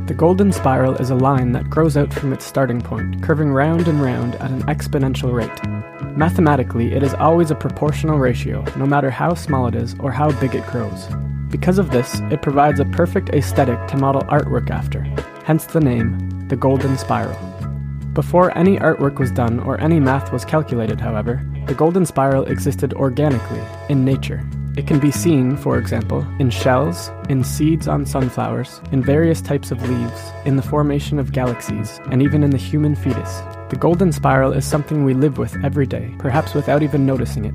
The golden spiral is a line that grows out from its starting point, curving round and round at an exponential rate. Mathematically, it is always a proportional ratio, no matter how small it is or how big it grows. Because of this, it provides a perfect aesthetic to model artwork after, hence the name, the golden spiral. Before any artwork was done or any math was calculated, however, the golden spiral existed organically, in nature. It can be seen, for example, in shells, in seeds on sunflowers, in various types of leaves, in the formation of galaxies, and even in the human fetus. The golden spiral is something we live with every day, perhaps without even noticing it.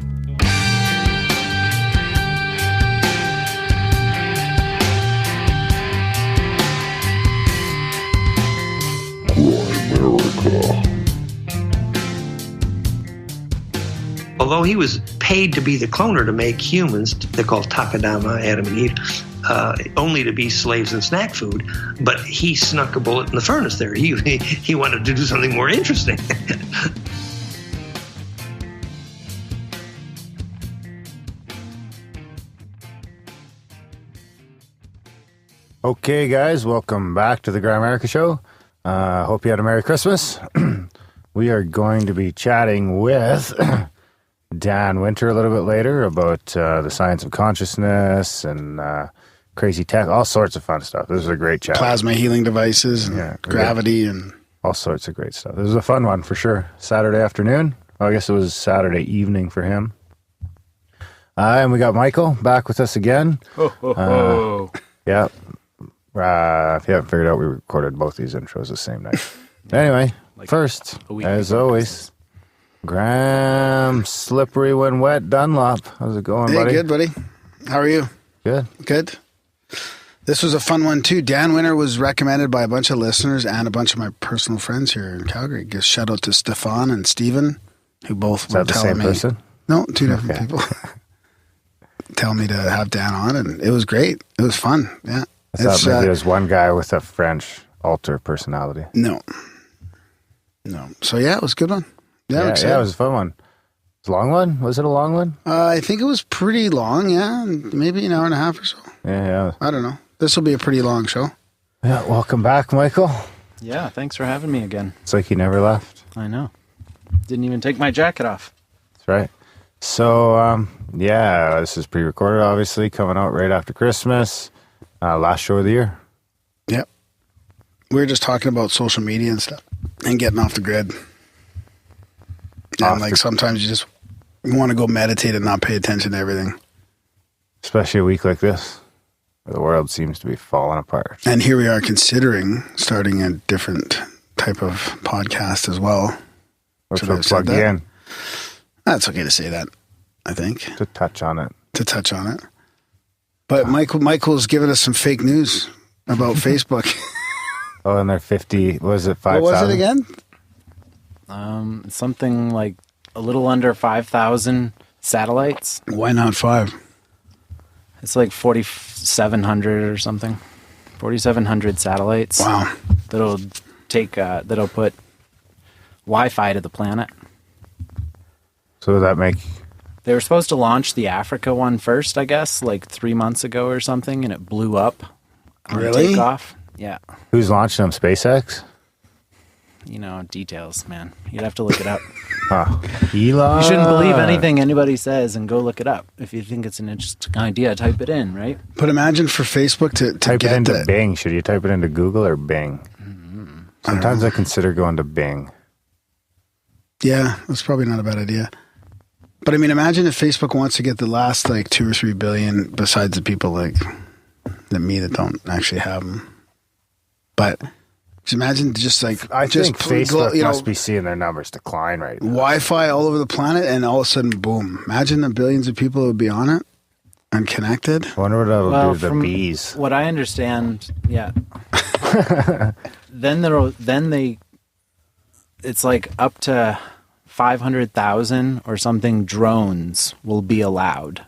Grimerica. Although he was paid to be the cloner to make humans, they're called Takadama, Adam and Eve, only to be slaves and snack food, but he snuck a bullet in the furnace there. He wanted to do something more interesting. Okay, guys, welcome back to the Grimerica Show. Hope you had a Merry Christmas. We are going to be chatting with Dan Winter a little bit later about the science of consciousness and crazy tech, all sorts of fun stuff. This is a great chat. Plasma healing devices and gravity and all sorts of great stuff. This was a fun one for sure. Saturday afternoon. Well, I guess it was Saturday evening for him. And we got Michael back with us again. Yeah. If you haven't figured out, we recorded both these intros the same night. Anyway, first, as always, Graham Slippery When Wet Dunlop. How's it going, buddy? Hey, good, buddy. How are you? Good. Good. This was a fun one, too. Dan Winter was recommended by a bunch of listeners and a bunch of my personal friends here in Calgary. Just shout out to Stefan and Steven, who both were telling me. Is that the same person? No, two different people. Tell me to have Dan on, and it was great. It was fun, yeah. I thought maybe there was one guy with a French alter personality. No. So, yeah, it was a good one. Yeah, it was a fun one. It's a long one? Was it a long one? I think it was pretty long, yeah. Maybe an hour and a half or so. Yeah. I don't know. This will be a pretty long show. Yeah, welcome back, Michael. Yeah, thanks for having me again. It's like you never left. I know. Didn't even take my jacket off. That's right. So, this is pre-recorded, obviously, coming out right after Christmas. Last show of the year. Yep. We were just talking about social media and stuff and getting off the grid. And sometimes you just want to go meditate and not pay attention to everything. Especially a week like this, where the world seems to be falling apart. And here we are considering starting a different type of podcast as well. Which we'll plug you in. That's okay to say that, I think. To touch on it. But Michael's giving us some fake news about Facebook. Oh, and they're 50, was it 5,000? What was it again? Something like a little under 5,000 satellites. Why not 5? It's like 4,700 or something. 4,700 satellites. Wow. That'll put Wi-Fi to the planet. So does that make... They were supposed to launch the Africa one first, I guess, like 3 months ago or something, and it blew up on takeoff. Yeah. Who's launching them? SpaceX? Details, man. You'd have to look it up. Elon. You shouldn't believe anything anybody says and go look it up. If you think it's an interesting idea, type it in, right? But imagine for Facebook to type it into Bing. Should you type it into Google or Bing? Mm-hmm. Sometimes I consider going to Bing. Yeah, that's probably not a bad idea. But I mean, imagine if Facebook wants to get the last 2 or 3 billion, besides the people like me that don't actually have them. But just imagine I think Facebook must be seeing their numbers decline right now. Wi-Fi all over the planet, and all of a sudden, boom! Imagine the billions of people that would be on it and connected. I wonder what that'll do to the bees. What I understand, yeah. It's like up to 500,000 or something drones will be allowed.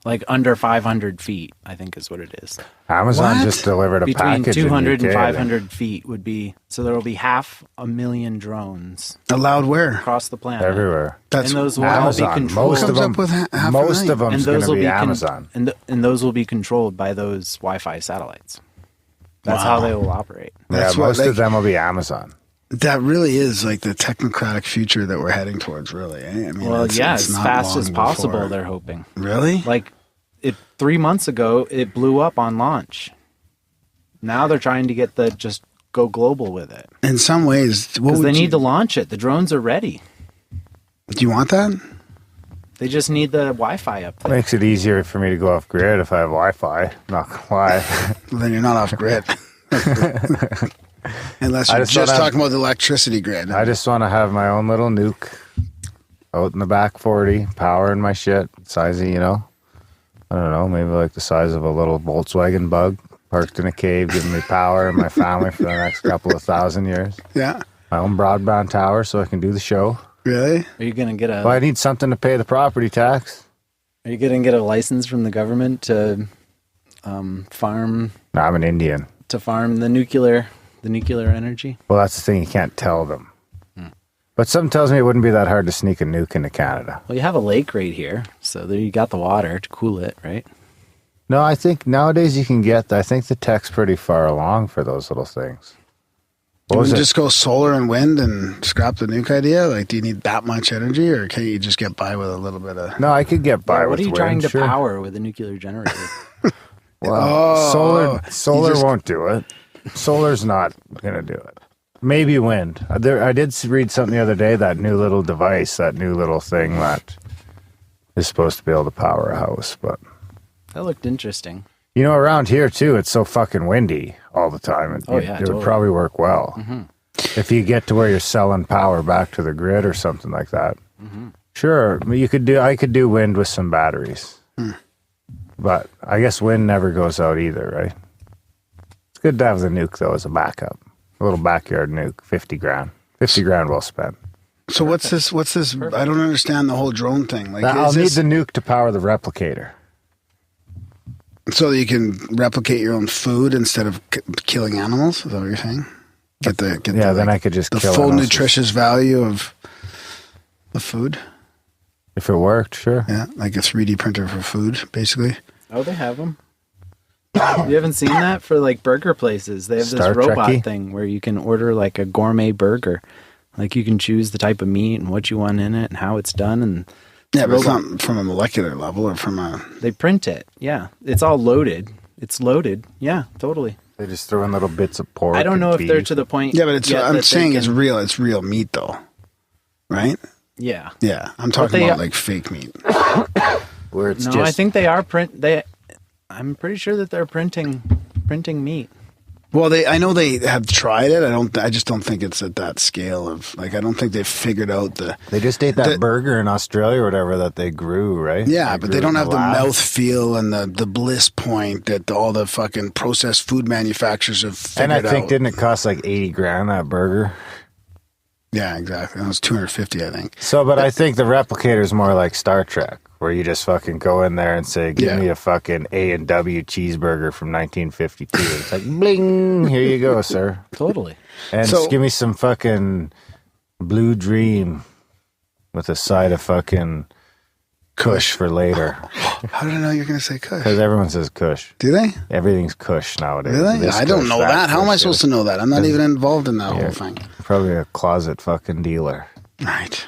Like under 500 feet, I think is what it is. Amazon just delivered a package between 200 in and UK, 500 feet would be, so there will be 500,000 drones allowed where across the planet, everywhere. That's and those will Amazon. all be controlled. Most of them, most of them is going to be Amazon. And those will be controlled by those Wi-Fi satellites. That's how they will operate. That's most of them will be Amazon. That really is like the technocratic future that we're heading towards, really. Eh? I mean, It's as fast as possible, before. they're hoping. Really? Like, 3 months ago, it blew up on launch. Now they're trying to just go global with it. In some ways, because they need to launch it. The drones are ready. Do you want that? They just need the Wi-Fi up there. Makes it easier for me to go off grid if I have Wi-Fi. Not gonna lie. Well, then you're not off grid. Unless you're just talking about the electricity grid. I just want to have my own little nuke out in the back 40, powering my shit. Size of, I don't know, maybe like the size of a little Volkswagen Bug parked in a cave, giving me power and my family for the next couple of 1,000 years. Yeah. My own broadband tower so I can do the show. Really? Are you going to get Well, I need something to pay the property tax. Are you going to get a license from the government to farm? No, I'm an Indian. To farm the nuclear energy? Well, that's the thing. You can't tell them. But something tells me it wouldn't be that hard to sneak a nuke into Canada. Well, you have a lake right here, so there you got the water to cool it, right? No, I think nowadays you can I think the tech's pretty far along for those little things. Can you just go solar and wind and scrap the nuke idea? Like, do you need that much energy, or can you just get by with a little bit of... No, I could get by with wind. What are you wind, trying to sure. power with a nuclear generator? Well, solar won't do it. Solar's not going to do it. Maybe wind. I did read something the other day, that new little device, that new little thing that is supposed to be able to power a house. But that looked interesting. Around here, too, it's so fucking windy all the time. It totally. would probably work well. Mm-hmm. If you get to where you're selling power back to the grid or something like that. Mm-hmm. Sure, I could do wind with some batteries. But I guess wind never goes out either, right? It's good to have the nuke, though, as a backup. A little backyard nuke, 50 grand. 50 grand well spent. So what's this? Perfect. I don't understand the whole drone thing. Like, I'll need the nuke to power the replicator. So that you can replicate your own food instead of killing animals? Is that what you're saying? Then I could just the kill full animals. Nutritious value of the food. If it worked, sure. Yeah, like a 3D printer for food, basically. Oh, they have them. You haven't seen that for like burger places? They have this robot thing where you can order like a gourmet burger. Like you can choose the type of meat and what you want in it and how it's done. And yeah, but it's not from a molecular level or from a... They print it. Yeah. It's all loaded. It's loaded. Yeah, totally. They just throw in little bits of pork. I don't know if they're to the point. Yeah, but I'm saying it's real. It's real meat though. Right? Yeah. Yeah. I'm talking about like fake meat. Where it's I think they are I'm pretty sure that they're printing meat. Well, I know they have tried it. I just don't think it's at that scale of like. I don't think they've figured out the. They just ate that burger in Australia or whatever that they grew, right? Yeah, but they don't have the mouth feel and the bliss point that all the fucking processed food manufacturers have figured out. And I think didn't it cost like 80 grand that burger? Yeah, exactly. It was 250, I think. So, but I think the replicator is more like Star Trek, where you just fucking go in there and say, give me a fucking A&W cheeseburger from 1952. It's like, bling, here you go, sir. Totally. And just give me some fucking Blue Dream with a side of fucking Kush for later. How did I know you're going to say Kush? Because everyone says Kush. Do they? Everything's Kush nowadays. Really? I don't know that. How am I supposed to know that? I'm not even involved in that whole thing. Probably a closet fucking dealer. Right.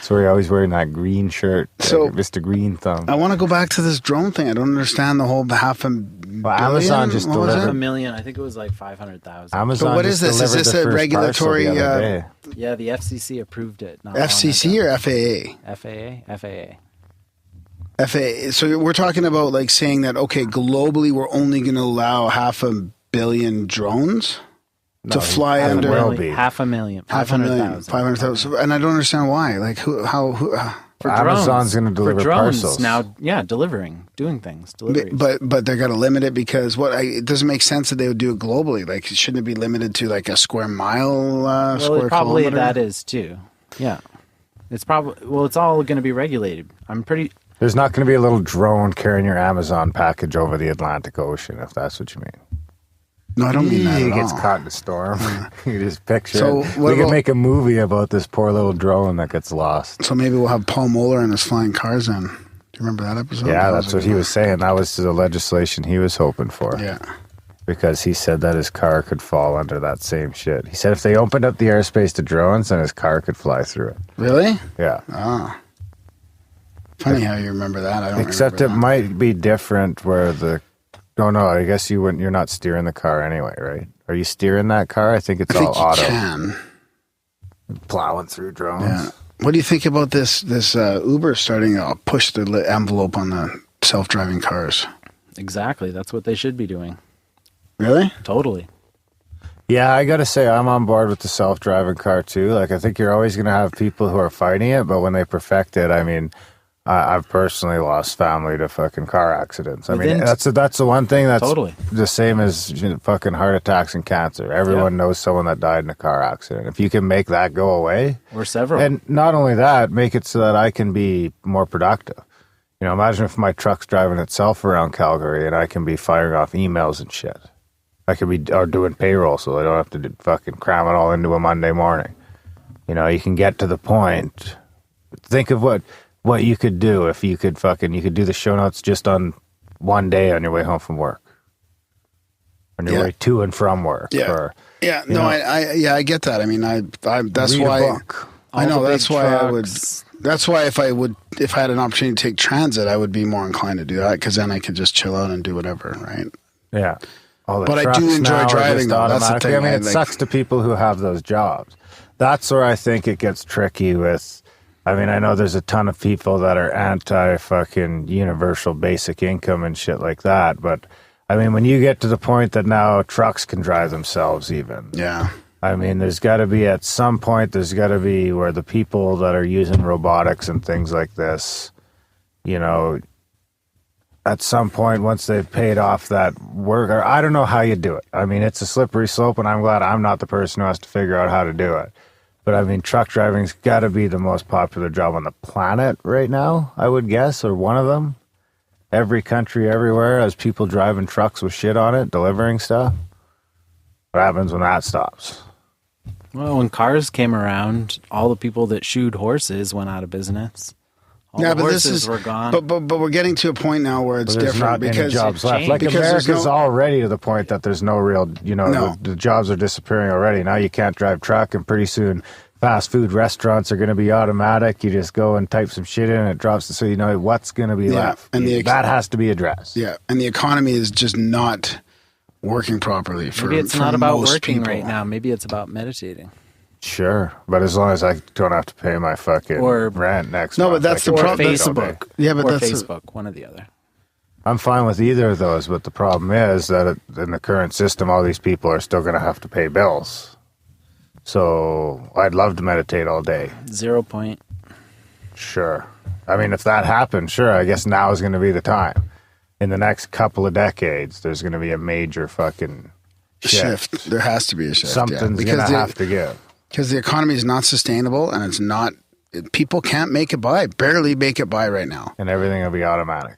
So you're always wearing that green shirt. So Mr. Green Thumb. I want to go back to this drone thing. I don't understand the whole Amazon just delivered $1 million. I think it was like 500,000. Amazon. But what is this? Is this a regulatory? Yeah, the FCC approved it. FCC or FAA? FAA. FAA. So we're talking about like saying that globally we're only going to allow 500 million drones to fly under. $500,000. 500,000. And I don't understand why. Like how for Amazon's going to deliver parcels now. Yeah, doing things. But they're going to limit it because it doesn't make sense that they would do it globally. Like, shouldn't it be limited to like a square mile? Square probably kilometer? That is too. Yeah, it's probably it's all going to be regulated. There's not going to be a little drone carrying your Amazon package over the Atlantic Ocean, if that's what you mean. No, I don't mean that at all. He gets caught in a storm. You just picture it. We could make a movie about this poor little drone that gets lost. So maybe we'll have Paul Moeller and his flying cars in. Do you remember that episode? Yeah, that's what he was saying. That was the legislation he was hoping for. Yeah. because he said that his car could fall under that same shit. He said if they opened up the airspace to drones, then his car could fly through it. Really? Yeah. Oh. Funny how you remember that. I don't Except it might be different where the... Oh, no, I guess you're not steering the car anyway, right? Are you steering that car? I think it's all auto. I think you can. Plowing through drones. Yeah. What do you think about this Uber starting to push the envelope on the self-driving cars? Exactly. That's what they should be doing. Really? Totally. Yeah, I got to say, I'm on board with the self-driving car, too. Like, I think you're always going to have people who are fighting it, but when they perfect it, I mean... I've personally lost family to fucking car accidents. I mean, that's the one thing that's totally the same as fucking heart attacks and cancer. Everyone knows someone that died in a car accident. If you can make that go away, or several, and not only that, make it so that I can be more productive. You know, imagine if my truck's driving itself around Calgary and I can be firing off emails and shit. I could be doing payroll, so I don't have to fucking cram it all into a Monday morning. You know, you can get to the point. Think of what you could do if you could do the show notes just on one day on your way home from work. On your way to and from work. Yeah. Or, I get that. I mean, that's why I know that's why trucks. I would, that's why if I had an opportunity to take transit, I would be more inclined to do that because then I could just chill out and do whatever. Right. Yeah. But I do enjoy driving though. That's the thing. I mean, it sucks to people who have those jobs. That's where I think it gets tricky with, I mean, I know there's a ton of people that are anti-fucking universal basic income and shit like that, but, I mean, when you get to the point that now trucks can drive themselves even. Yeah. I mean, there's got to be, at some point, there's got to be where the people that are using robotics and things like this, you know, at some point, once they've paid off that work, or I don't know how you do it. I mean, it's a slippery slope, and I'm glad I'm not the person who has to figure out how to do it. But, I mean, truck driving's got to be the most popular job on the planet right now, I would guess, or one of them. Every country, everywhere, has people driving trucks with shit on it, delivering stuff. What happens when that stops? Well, when cars came around, all the people that shoed horses went out of business. All the horses were gone. But we're getting to a point now where it's different not because any jobs left. Like America's already to the point that there's no real, the jobs are disappearing already. Now you can't drive truck, and pretty soon fast food restaurants are going to be automatic. You just go and type some shit in and it drops. So you know what's going to be left. And that has to be addressed. Yeah, and the economy is just not working properly for Maybe it's not about working people right now. Maybe it's about meditating. Sure, but as long as I don't have to pay my fucking rent next month. No, but that's the problem. Facebook. Yeah, but that's Facebook, one or the other. I'm fine with either of those, but the problem is that in the current system, all these people are still going to have to pay bills. So I'd love to meditate all day. 0 point. Sure. I mean, if that happens, sure, I guess now is going to be the time. In the next couple of decades, there's going to be a major fucking shift. There has to be a shift. Something's going to have to give. Because the economy is not sustainable, and it's not. People can't make it by, barely make it by right now. And everything will be automatic.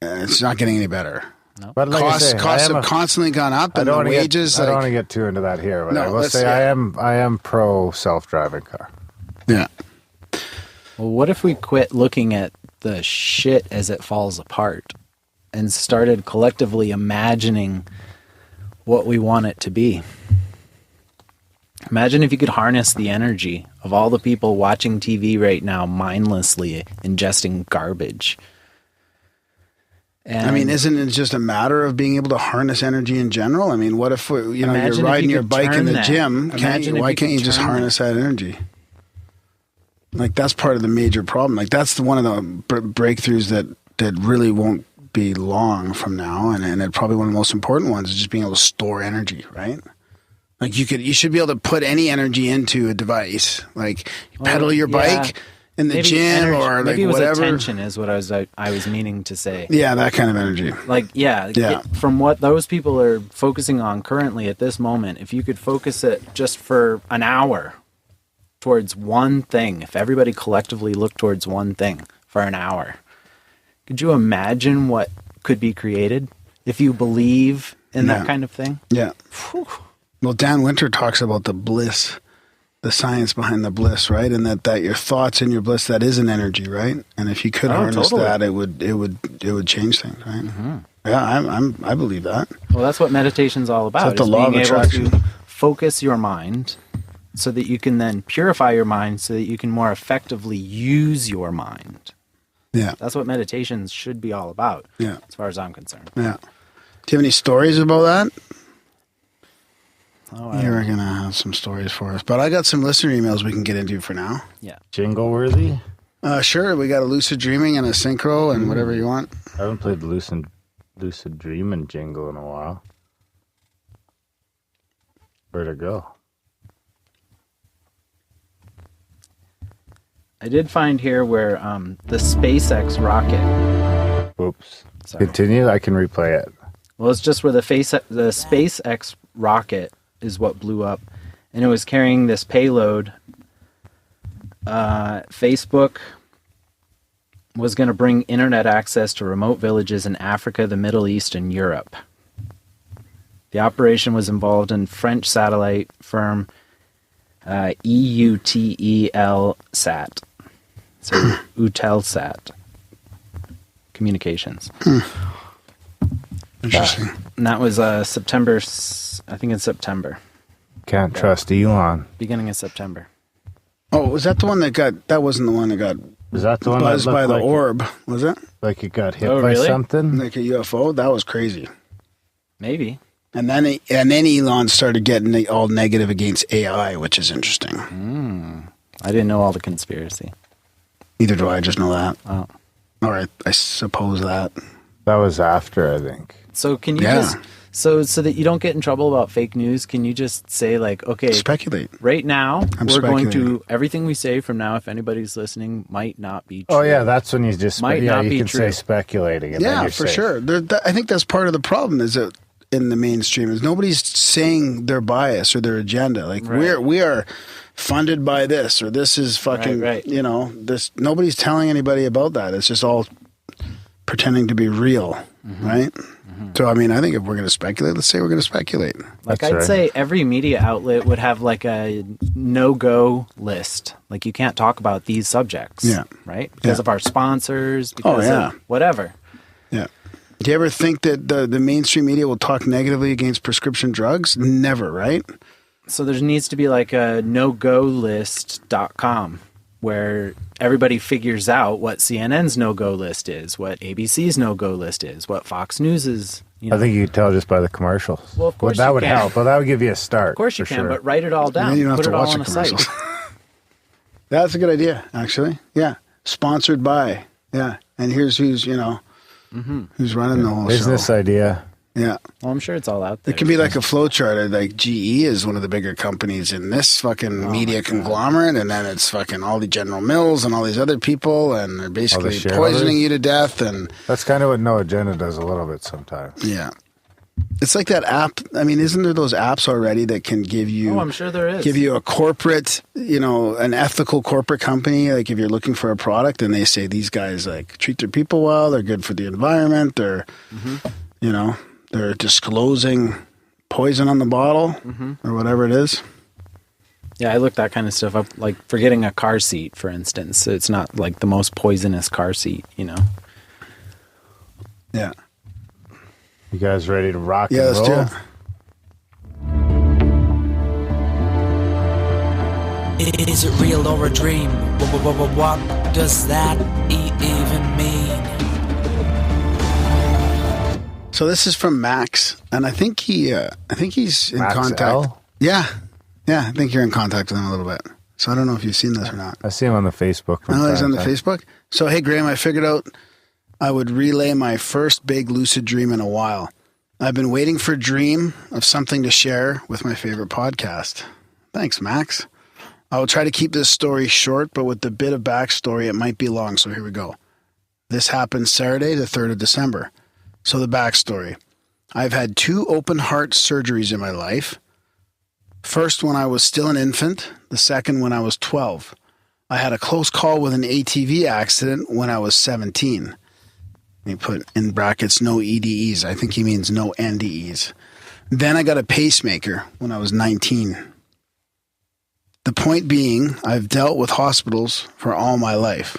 It's not getting any better. No. But like costs have constantly gone up, and the wages. I don't want to get too into that here, but I will say I am pro self-driving car. Yeah. Well, what if we quit looking at the shit as it falls apart and started collectively imagining what we want it to be? Imagine if you could harness the energy of all the people watching TV right now mindlessly ingesting garbage. And I mean, isn't it just a matter of being able to harness energy in general? I mean, what if you're riding your bike in the gym? Why can't you just harness that energy? Like, that's part of the major problem. Like, that's one of the breakthroughs that really won't be long from now, and it probably one of the most important ones is just being able to store energy, right? Like you should be able to put any energy into a device. Like pedal your bike in the gym or like maybe it was whatever. Attention is what I was meaning to say. Yeah, that kind of energy. Like from what those people are focusing on currently at this moment, if you could focus it just for an hour towards one thing, if everybody collectively looked towards one thing for an hour, could you imagine what could be created if you believe in that kind of thing? Yeah. Whew. Well, Dan Winter talks about the bliss, the science behind the bliss, right? And that your thoughts and your bliss, that is an energy, right? And if you could harness that, it would change things, right? Mm-hmm. I believe that. Well, that's what meditation's all about. It's the law of attraction. To focus your mind so that you can then purify your mind so that you can more effectively use your mind. Yeah. That's what meditation should be all about. Yeah. As far as I'm concerned. Yeah. Do you have any stories about that? Oh, You're going to have some stories for us. But I got some listener emails we can get into for now. Yeah. Jingle worthy? Sure. We got a lucid dreaming and a synchro and whatever you want. I haven't played the lucid dreaming jingle in a while. Where'd it go? I did find here where the SpaceX rocket. Oops. Sorry. Continue. I can replay it. Well, it's just where the SpaceX rocket is what blew up, and it was carrying this payload. Facebook was going to bring internet access to remote villages in Africa, the Middle East, and Europe. The operation was involved in French satellite firm EUTELSAT. So Eutelsat Communications. Interesting. And that was September, I think it's September. Can't trust Elon. Beginning of September. Oh, was that the one that wasn't the one that got Was that the one buzzed that by looked the like orb, was it? Like it got hit Oh, by really? something? Like a UFO? That was crazy. Maybe. And then Elon started getting all negative against AI, which is interesting. I didn't know all the conspiracy. Neither do I, just know that. Oh. All right, I suppose that. That was after, I think. So can you just so that you don't get in trouble about fake news, can you just say like, okay, Speculate. right now I'm we're going speculating. to everything we say from now, if anybody's listening, might not be true. Oh, yeah, that's when you just... Might not you be can true. say speculating. And then Yeah, you're for safe. sure. I think that's part of the problem is that in the mainstream is nobody's saying their bias or their agenda. Like Right. we are funded by this or this is fucking, Right. you know, this. Nobody's telling anybody about that. It's just all pretending to be real, right? So, I mean, I think if we're going to speculate, let's say we're going to speculate. Like That's I'd right. say every media outlet would have like a no-go list. Like you can't talk about these subjects. Yeah. Right? Because Yeah. of our sponsors, because of whatever. Yeah. Do you ever think that the mainstream media will talk negatively against prescription drugs? Never, right? So there needs to be like a no-go list.com where everybody figures out what CNN's no-go list is, what ABC's no-go list is, what Fox News is. You know. I think you can tell just by the commercials. Well, of course that you would can. help. Well, that would give you a start. Of course you for can, sure. but write it all down. And then you don't have Put to it all watch on the a site. commercials. That's a good idea, actually. Yeah. Sponsored by. Yeah. And here's who's, you know, who's running the whole Business show. idea. Yeah. Well, I'm sure it's all out there. It can be like a flow chart. Like GE is one of the bigger companies in this fucking media conglomerate, and then it's fucking all the General Mills and all these other people, and they're basically shareholders. poisoning you to death. And That's kind of what No Agenda does a little bit sometimes. yeah, it's like that app. I mean, isn't there those apps already that can give you? Oh, I'm sure there is. Give you a corporate, you know, an ethical corporate company. Like if you're looking for a product, and they say these guys like treat their people well, they're good for the environment, they're, you know. They're disclosing poison on the bottle or whatever it is. Yeah, I looked that kind of stuff up, like for getting a car seat, for instance. So it's not like the most poisonous car seat, you know? Yeah. You guys ready to rock Yeah, and let's roll? do it. Is it real or a dream? What does that even mean? So this is from Max, and I think he's in Max contact. L? Yeah. I think you're in contact with him a little bit. So I don't know if you've seen this or not. I see him on the Facebook. from Oh, he's time on to the time. Facebook. So hey, Graham, I figured out I would relay my first big lucid dream in a while. I've been waiting for a dream of something to share with my favorite podcast. Thanks, Max. I will try to keep this story short, but with the bit of backstory, it might be long. So here we go. This happened Saturday, the 3rd of December. So the backstory. I've had 2 open heart surgeries in my life. First when I was still an infant, the second when I was 12. I had a close call with an ATV accident when I was 17. He put in brackets no EDEs. I think he means no NDEs. Then I got a pacemaker when I was 19. The point being, I've dealt with hospitals for all my life.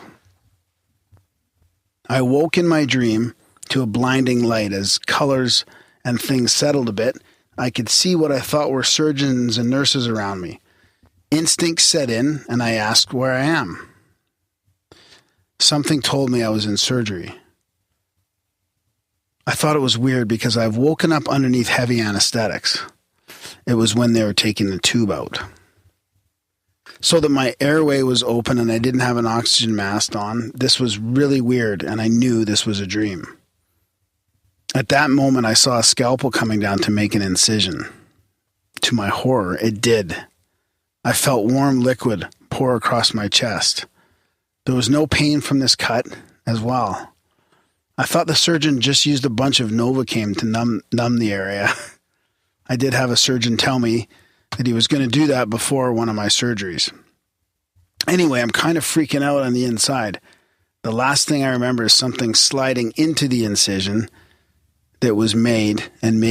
I woke in my dream to a blinding light. As colors and things settled a bit, I could see what I thought were surgeons and nurses around me. Instinct set in, and I asked where I am. Something told me I was in surgery. I thought it was weird because I've woken up underneath heavy anesthetics. It was when they were taking the tube out. So that my airway was open and I didn't have an oxygen mask on. This was really weird, and I knew this was a dream. At that moment, I saw a scalpel coming down to make an incision. To my horror, it did. I felt warm liquid pour across my chest. There was no pain from this cut as well. I thought the surgeon just used a bunch of Novocaine to numb the area. I did have a surgeon tell me that he was going to do that before one of my surgeries. Anyway, I'm kind of freaking out on the inside. The last thing I remember is something sliding into the incision that was made and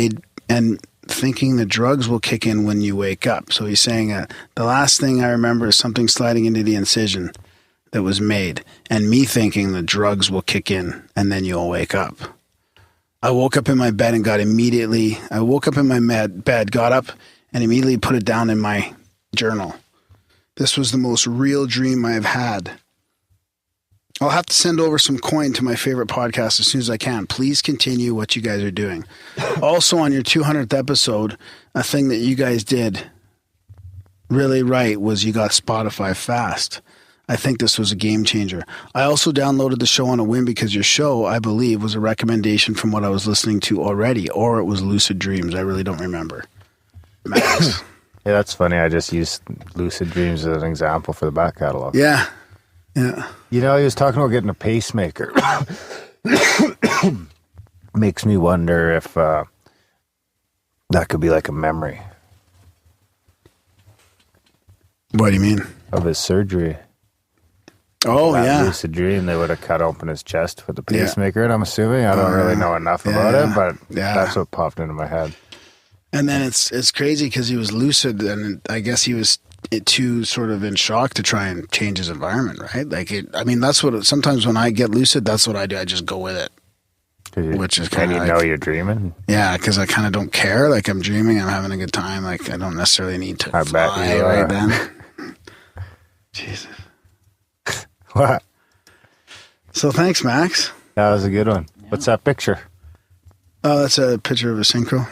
thinking the drugs will kick in when you wake up. So he's saying the last thing I remember is something sliding into the incision that was made, and me thinking the drugs will kick in and then you'll wake up. I woke up in my bed and got up, got up and immediately put it down in my journal. This was the most real dream I have had. I'll have to send over some coin to my favorite podcast as soon as I can. Please continue what you guys are doing. Also, on your 200th episode, a thing that you guys did really right was you got Spotify fast. I think this was a game changer. I also downloaded the show on a whim because your show, I believe, was a recommendation from what I was listening to already, or it was Lucid Dreams. I really don't remember. Max. Yeah, that's funny. I just used Lucid Dreams as an example for the back catalog. Yeah. Yeah. You know, he was talking about getting a pacemaker. Makes me wonder if that could be like a memory. What do you mean? Of his surgery. Oh, yeah. Lucid dream, they would have cut open his chest with the pacemaker, and I'm assuming. I don't really know enough about it, but that's what popped into my head. And then it's crazy because he was lucid, and I guess he was too sort of in shock to try and change his environment, right? That's what sometimes when I get lucid, that's what I do. I just go with it. Which is kind of know you're dreaming? Yeah, because I kind of don't care. Like, I'm dreaming, I'm having a good time. Like, I don't necessarily need to fly right then. Jesus. What? So thanks, Max. That was a good one. Yeah. What's that picture? Oh, that's a picture of a synchro.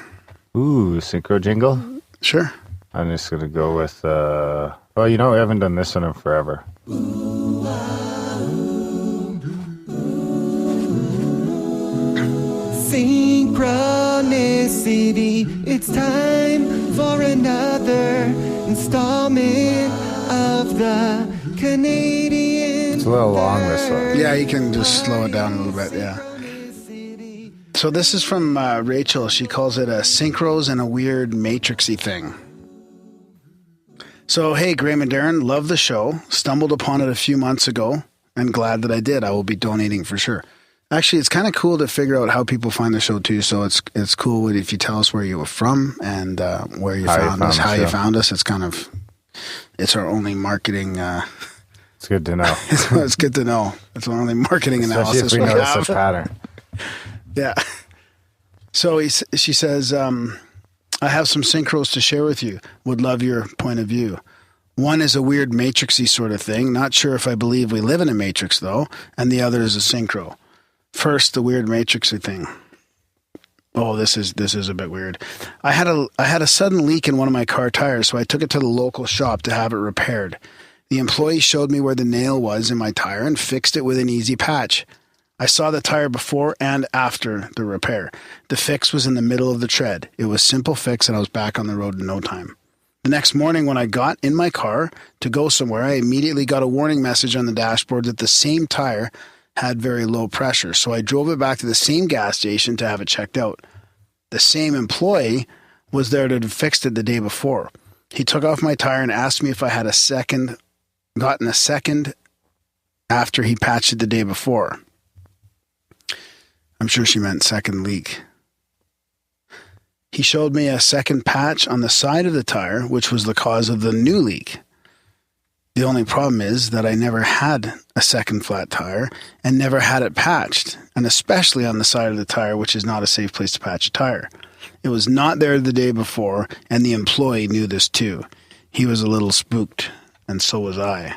Ooh, synchro jingle? Sure. I'm just going to go with, we haven't done this one in forever. Synchronicity, it's time for another installment of the Canadian. It's a little long, this one. Yeah, you can just slow it down a little bit, yeah. So this is from Rachel. She calls it a synchros and a weird matrixy thing. So, hey, Graham and Darren, love the show. Stumbled upon it a few months ago and glad that I did. I will be donating for sure. Actually, it's kind of cool to figure out how people find the show too. So it's cool if you tell us where you were from and where you found us, how you found us. It's our only marketing. It's good to know. It's good to know. It's our only marketing analysis. Especially if we notice a pattern. Yeah. So she says, I have some synchros to share with you. Would love your point of view. One is a weird matrixy sort of thing. Not sure if I believe we live in a matrix though. And the other is a synchro. First, the weird matrixy thing. Oh, this is a bit weird. I had a sudden leak in one of my car tires, so I took it to the local shop to have it repaired. The employee showed me where the nail was in my tire and fixed it with an easy patch. I saw the tire before and after the repair. The fix was in the middle of the tread. It was a simple fix and I was back on the road in no time. The next morning when I got in my car to go somewhere, I immediately got a warning message on the dashboard that the same tire had very low pressure. So I drove it back to the same gas station to have it checked out. The same employee was there to have fixed it the day before. He took off my tire and asked me if I had gotten a second after he patched it the day before. I'm sure she meant second leak. He showed me a second patch on the side of the tire, which was the cause of the new leak. The only problem is that I never had a second flat tire and never had it patched, and especially on the side of the tire, which is not a safe place to patch a tire. It was not there the day before, and the employee knew this too. He was a little spooked, and so was I.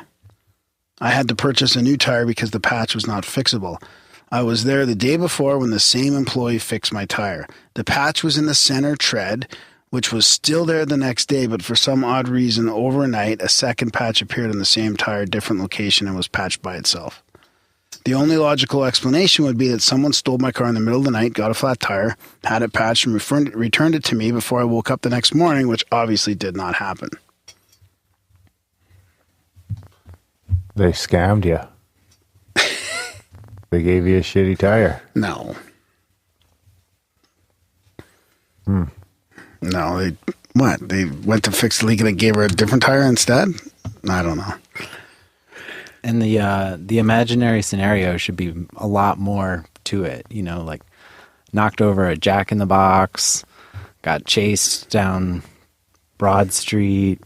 I had to purchase a new tire because the patch was not fixable. I was there the day before when the same employee fixed my tire. The patch was in the center tread, which was still there the next day, but for some odd reason, overnight, a second patch appeared on the same tire, different location, and was patched by itself. The only logical explanation would be that someone stole my car in the middle of the night, got a flat tire, had it patched, and returned it to me before I woke up the next morning, which obviously did not happen. They scammed you. They gave you a shitty tire. No. No, they went to fix the leak and they gave her a different tire instead? I don't know. And the imaginary scenario should be a lot more to it, like knocked over a Jack in the Box, got chased down Broad Street,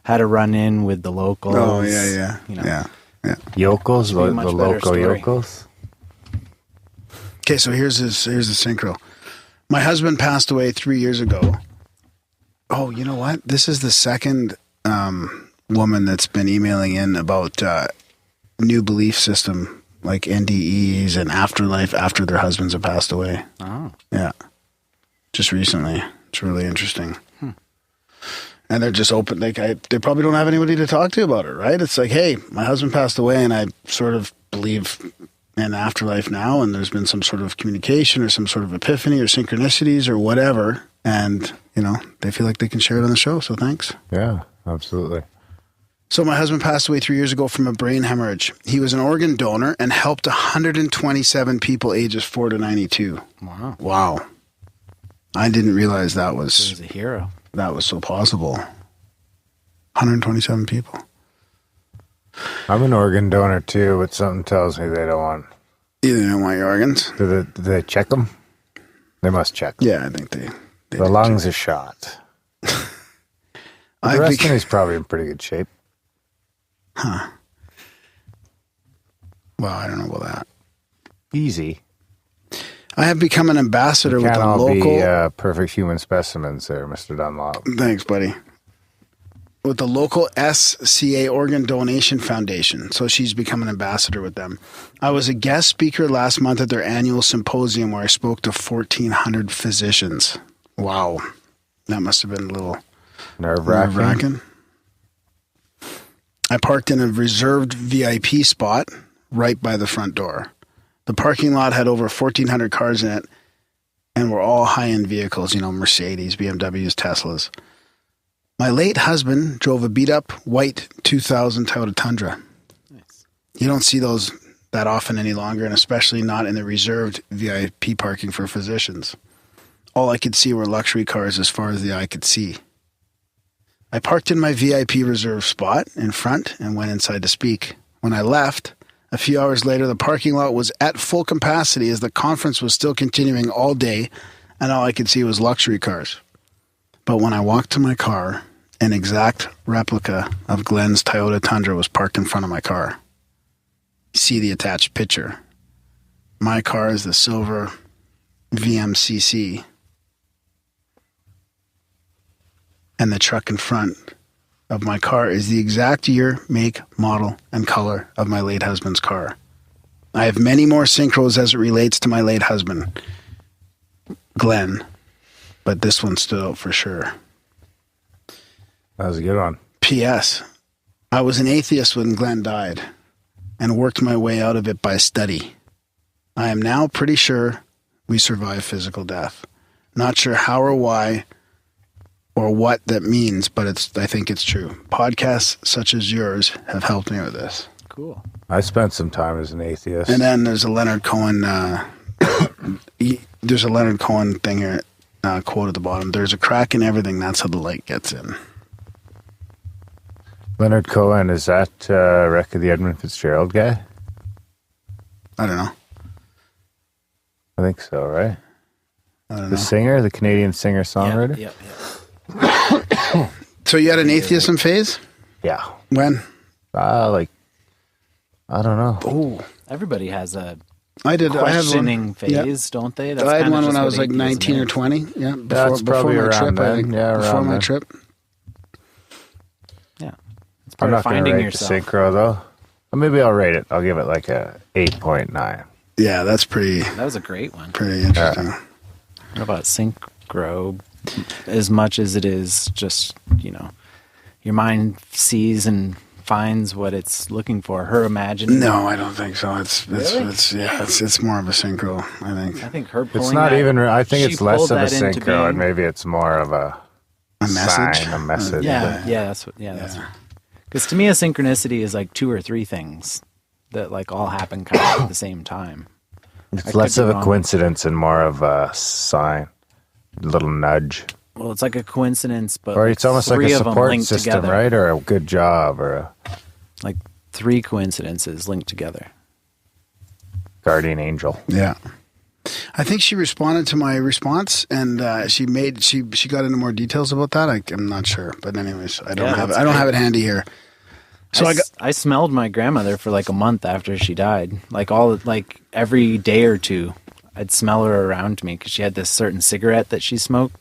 had a run in with the locals. Oh yeah. Yeah. Yokels, the local yokels. Okay, so here's the synchro. My husband passed away 3 years ago. Oh, you know what? This is the second woman that's been emailing in about new belief system, like NDEs and afterlife after their husbands have passed away. Oh. Yeah. Just recently. It's really interesting. And they're just open. They probably don't have anybody to talk to about it, right? It's like, hey, my husband passed away and I sort of believe in afterlife now, and there's been some sort of communication or some sort of epiphany or synchronicities or whatever. And, they feel like they can share it on the show. So thanks. Yeah, absolutely. So my husband passed away 3 years ago from a brain hemorrhage. He was an organ donor and helped 127 people ages 4 to 92. Wow. I didn't realize that was... He was a hero. That was so possible. 127 people. I'm an organ donor too, but something tells me they don't want... They don't want your organs? Do they check them? They must check them. Yeah, I think they the lungs are shot. The rest of me's probably in pretty good shape. Huh. Well, I don't know about that. Easy. I have become an ambassador with the local... Can't all be perfect human specimens there, Mr. Dunlop. Thanks, buddy. With the local SCA Organ Donation Foundation. So she's become an ambassador with them. I was a guest speaker last month at their annual symposium where I spoke to 1,400 physicians. Wow. That must have been a little nerve-wracking. I parked in a reserved VIP spot right by the front door. The parking lot had over 1,400 cars in it and were all high-end vehicles, Mercedes, BMWs, Teslas. My late husband drove a beat-up white 2000 Toyota Tundra. Nice. You don't see those that often any longer, and especially not in the reserved VIP parking for physicians. All I could see were luxury cars as far as the eye could see. I parked in my VIP reserve spot in front and went inside to speak. When I left, a few hours later, the parking lot was at full capacity as the conference was still continuing all day, and all I could see was luxury cars. But when I walked to my car, an exact replica of Glenn's Toyota Tundra was parked in front of my car. See the attached picture. My car is the silver VMCC, and the truck in front of my car is the exact year, make, model, and color of my late husband's car. I have many more synchros as it relates to my late husband, Glenn, but this one stood out for sure. That was a good one. P.S. I was an atheist when Glenn died and worked my way out of it by study. I am now pretty sure we survived physical death. Not sure how or why or what that means, but I think it's true. Podcasts such as yours have helped me with this. Cool. I spent some time as an atheist. And then there's a Leonard Cohen, there's a Leonard Cohen thing here, quote at the bottom. There's a crack in everything. That's how the light gets in. Leonard Cohen, is that Wreck of the Edmund Fitzgerald guy? I don't know. I think so, right? I don't know. The singer, the Canadian singer-songwriter? Yeah. So you had an atheism phase? Yeah. When? I don't know. Oh, Everybody has a I had questioning one. phase, don't they? I had one when I was like 19 or 20. Yeah, That's probably my around trip. then. I think. Yeah, before around my then. trip. Yeah. It's I'm part of not going to finding rate yourself. the synchro, though. Or maybe I'll rate it. I'll give it like a 8.9. Yeah, that's pretty That was a great one. interesting. What about synchro? As much as it is just, your mind sees and finds what it's looking for. Her imagining. No, I don't think so. It's more of a synchro, I think. I think her pulling It's not that, even. I think she it's less pulled of a that into synchro, and being. maybe it's more of a message. sign, a message. Yeah, that's what. Yeah, that's. Because to me, a synchronicity is like 2 or 3 things that like all happen kind of at the same time. It's less of a coincidence and more of a sign, a little nudge. Well, it's like a coincidence, but Or it's almost like a 3 of them support linked system, together. right? Or a good job, or a Like 3 coincidences linked together. guardian angel. Yeah. I think she responded to my response, and she got into more details about that. I'm not sure, but anyways, I don't have it handy here. So I smelled my grandmother for like a month after she died. Like every day or two, I'd smell her around me because she had this certain cigarette that she smoked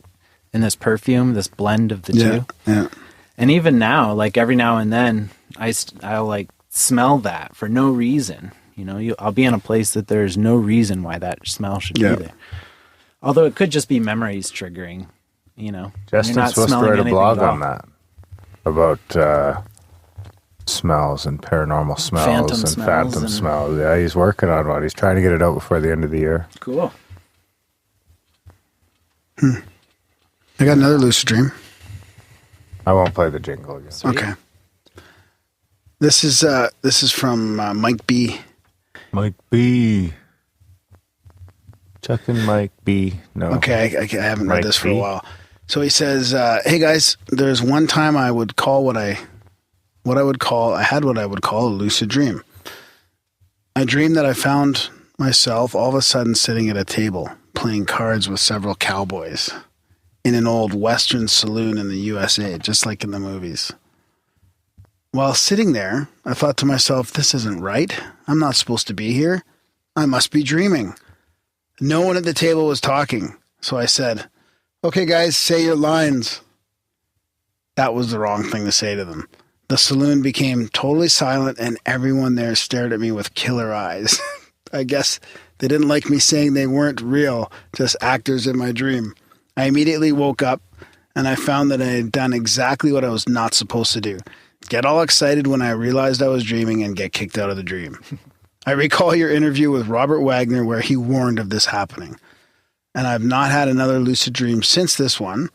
and this perfume, this blend of the two. Yeah. And even now, like every now and then, I'll like smell that for no reason. I'll be in a place that there's no reason why that smell should be there. Although it could just be memories triggering. Justin's supposed to write a blog on that about smells and paranormal smells phantom smells. Yeah, he's working on one. He's trying to get it out before the end of the year. Cool. I got another lucid dream. I won't play the jingle again. Sweet. Okay. This is from Mike B. Mike B. Checking Mike B. No. Okay, I haven't read Mike this for a B. while. So he says, "Hey guys, there's one time I would call what I would call a lucid dream. I dreamed that I found myself all of a sudden sitting at a table playing cards with several cowboys in an old Western saloon in the USA, just like in the movies. While sitting there, I thought to myself, this isn't right. I'm not supposed to be here. I must be dreaming. No one at the table was talking, so I said, okay, guys, say your lines. That was the wrong thing to say to them. The saloon became totally silent, and everyone there stared at me with killer eyes. I guess they didn't like me saying they weren't real, just actors in my dream. I immediately woke up, and I found that I had done exactly what I was not supposed to do. Get all excited when I realized I was dreaming and get kicked out of the dream. I recall your interview with Robert Wagner where he warned of this happening. And I've not had another lucid dream since this one.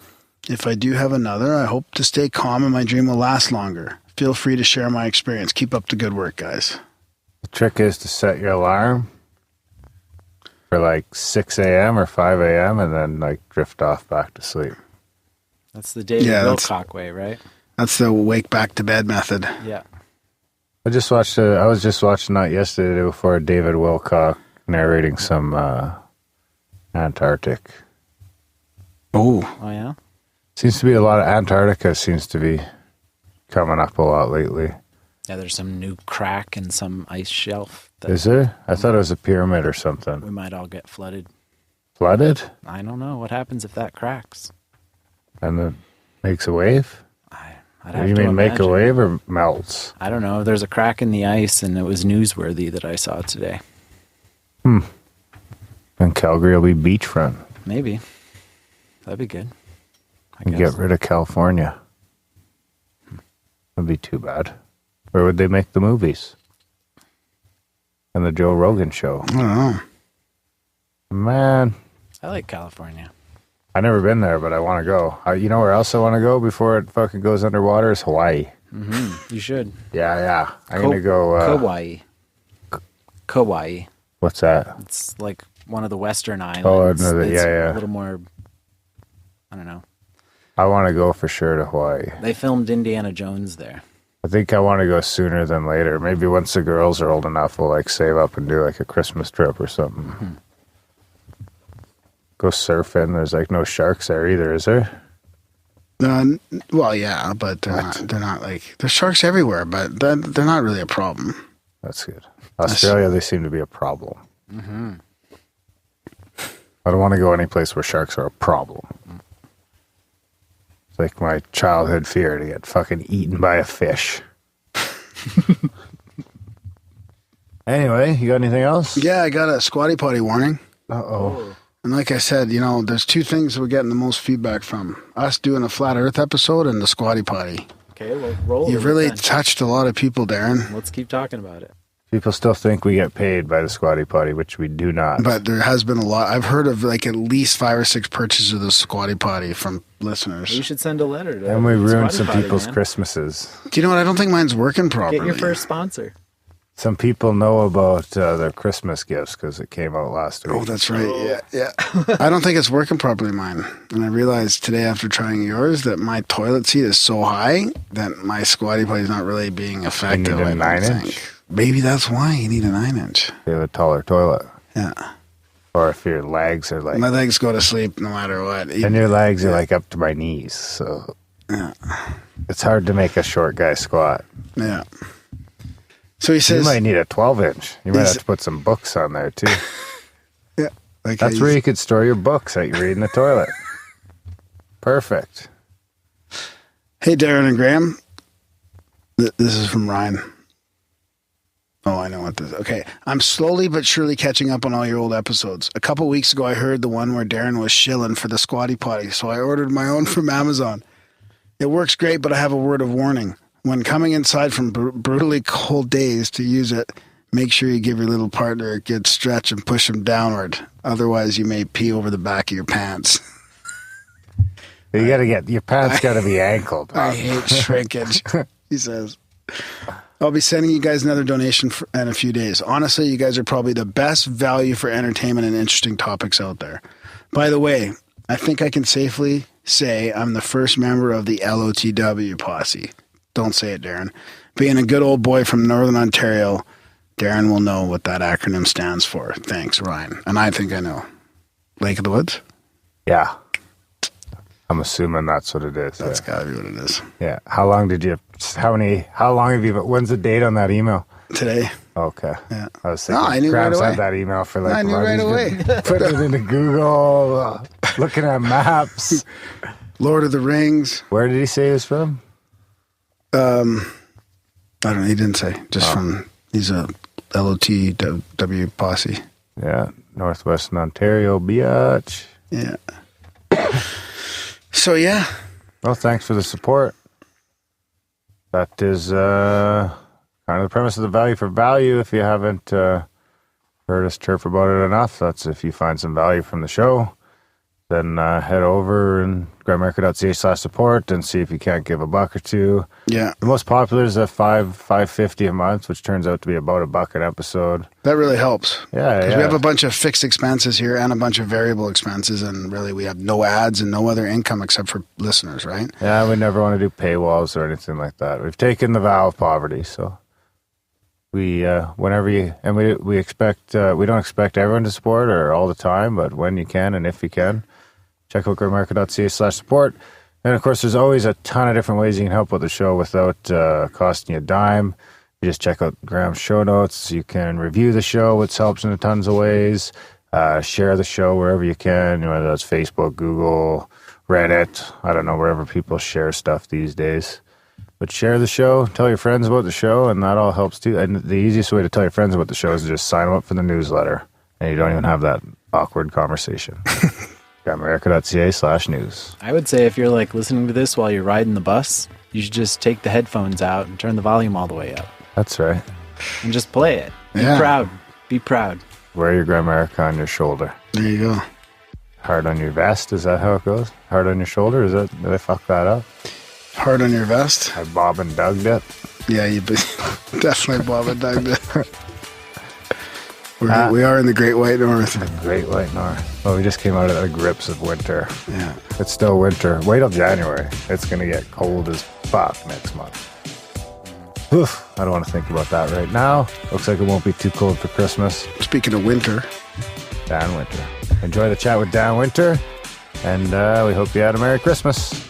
If I do have another, I hope to stay calm and my dream will last longer. Feel free to share my experience. Keep up the good work, guys." The trick is to set your alarm for like 6 a.m. or 5 a.m. and then like drift off back to sleep. That's the David Wilcock way, right? That's the wake back to bed method. Yeah. I was just watching that yesterday before David Wilcock narrating some Antarctic. Oh, yeah? Seems to be a lot of Antarctica seems to be coming up a lot lately. Yeah, there's some new crack in some ice shelf. Is there? I thought it was a pyramid or something. We might all get flooded. Flooded? I don't know. What happens if that cracks? And then makes a wave? I'd have You to mean make a imagine. wave or melts? I don't know. There's a crack in the ice, and it was newsworthy that I saw today. And Calgary will be beachfront. Maybe. That'd be good. I And guess. get rid of California. That'd be too bad. Where would they make the movies? And the Joe Rogan show. I don't know. Man, I like California. I've never been there, but I want to go. You know where else I want to go before it fucking goes underwater is Hawaii. You should. Yeah. I'm going to go... Kauai. Kauai. What's that? It's like one of the Western islands. Oh, no, It's yeah. a little more, I don't know. I want to go for sure to Hawaii. They filmed Indiana Jones there. I think I want to go sooner than later. Maybe once the girls are old enough, we'll like save up and do like a Christmas trip or something. Go surfing. There's like no sharks there either, is there? Well, yeah, but they're not like there's sharks everywhere, but they're not really a problem. That's good. Australia, they seem to be a problem. Mm-hmm. I don't want to go any place where sharks are a problem. It's like my childhood fear to get fucking eaten by a fish. Anyway, you got anything else? Yeah, I got a squatty potty warning. Uh-oh. And like I said, there's two things we're getting the most feedback from. Us doing a flat earth episode and the squatty potty. Okay, well, roll. You've really touched a lot of people, Darren. Let's keep talking about it. People still think we get paid by the squatty potty, which we do not. But there has been a lot. I've heard of like at least 5 or 6 purchases of the squatty potty from listeners. You should send a letter to And we ruined some Potty, people's man. Christmases. Do you know what? I don't think mine's working properly. Get your first sponsor. Some people know about their Christmas gifts because it came out last week. Oh, that's right. Yeah. I don't think it's working properly, mine. And I realized today after trying yours that my toilet seat is so high that my squatty potty is not really being effective. You need a 9-inch? Maybe that's why you need a 9-inch. You have a taller toilet. Yeah. Or if your legs are like... My legs go to sleep no matter what. And your legs are like up to my knees, so... Yeah. It's hard to make a short guy squat. Yeah. So he says... You might need a 12-inch. You might have to put some books on there, too. Yeah. Like That's where you could store your books that you read in the toilet. Perfect. Hey, Darren and Graham. This is from Ryan. Oh, I know what this is. Okay. I'm slowly but surely catching up on all your old episodes. A couple weeks ago, I heard the one where Darren was shilling for the squatty potty, so I ordered my own from Amazon. It works great, but I have a word of warning. When coming inside from brutally cold days to use it, make sure you give your little partner a good stretch and push him downward. Otherwise, you may pee over the back of your pants. You got to get... Your pants got to be ankled. I hate shrinkage, he says. I'll be sending you guys another donation in a few days. Honestly, you guys are probably the best value for entertainment and interesting topics out there. By the way, I think I can safely say I'm the first member of the LOTW posse. Don't say it, Darren. Being a good old boy from Northern Ontario, Darren will know what that acronym stands for. Thanks, Ryan. And I think I know. Lake of the Woods? Yeah. I'm assuming that's what it is. That's got to be what it is. Yeah. How long have you, when's the date on that email? Today. Okay. Yeah. I was thinking, I knew Graham right away. sent that email for like, I knew right away. Putting it into Google, looking at maps. Lord of the Rings. Where did he say he was from? I don't know. He didn't say. Just from, he's a LOTW posse. Yeah. Northwestern Ontario, biatch. Yeah. So, yeah. Well, thanks for the support. That is kind of the premise of the value for value. If you haven't heard us chirp about it enough, that's if you find some value from the show, then head over and grimerica.ca/support and see if you can't give $1 or $2. Yeah. The most popular is a $5.50 a month, which turns out to be about $1 an episode. That really helps. Yeah, Because we have a bunch of fixed expenses here and a bunch of variable expenses, and really we have no ads and no other income except for listeners, right? Yeah, we never want to do paywalls or anything like that. We've taken the vow of poverty, so we whenever you and we expect we don't expect everyone to support or all the time, but when you can and if you can, check out grimerica.ca/support. And of course, there's always a ton of different ways you can help with the show without costing you a dime. You just check out Graham's show notes. You can review the show, which helps in tons of ways. Share the show wherever you can, whether that's Facebook, Google, Reddit. I don't know, wherever people share stuff these days. But share the show, tell your friends about the show, and that all helps too. And the easiest way to tell your friends about the show is to just sign them up for the newsletter. And you don't even have that awkward conversation. Grimerica.ca/news. I would say if you're like listening to this while you're riding the bus, you should just take the headphones out and turn the volume all the way up. That's right. And just play it. Be proud. Be proud. Wear your Grimerica on your shoulder. There you go. Hard on your vest, is that how it goes? Hard on your shoulder, is that, did I fuck that up? Hard on your vest? I Bob and Doug'd it. Yeah, you definitely Bob and Doug'd it. We are in the Great White North. The Great White North. Well, we just came out of the grips of winter. Yeah. It's still winter. Wait till January. It's going to get cold as fuck next month. Oof, I don't want to think about that right now. Looks like it won't be too cold for Christmas. Speaking of winter. Dan Winter. Enjoy the chat with Dan Winter. And we hope you had a Merry Christmas.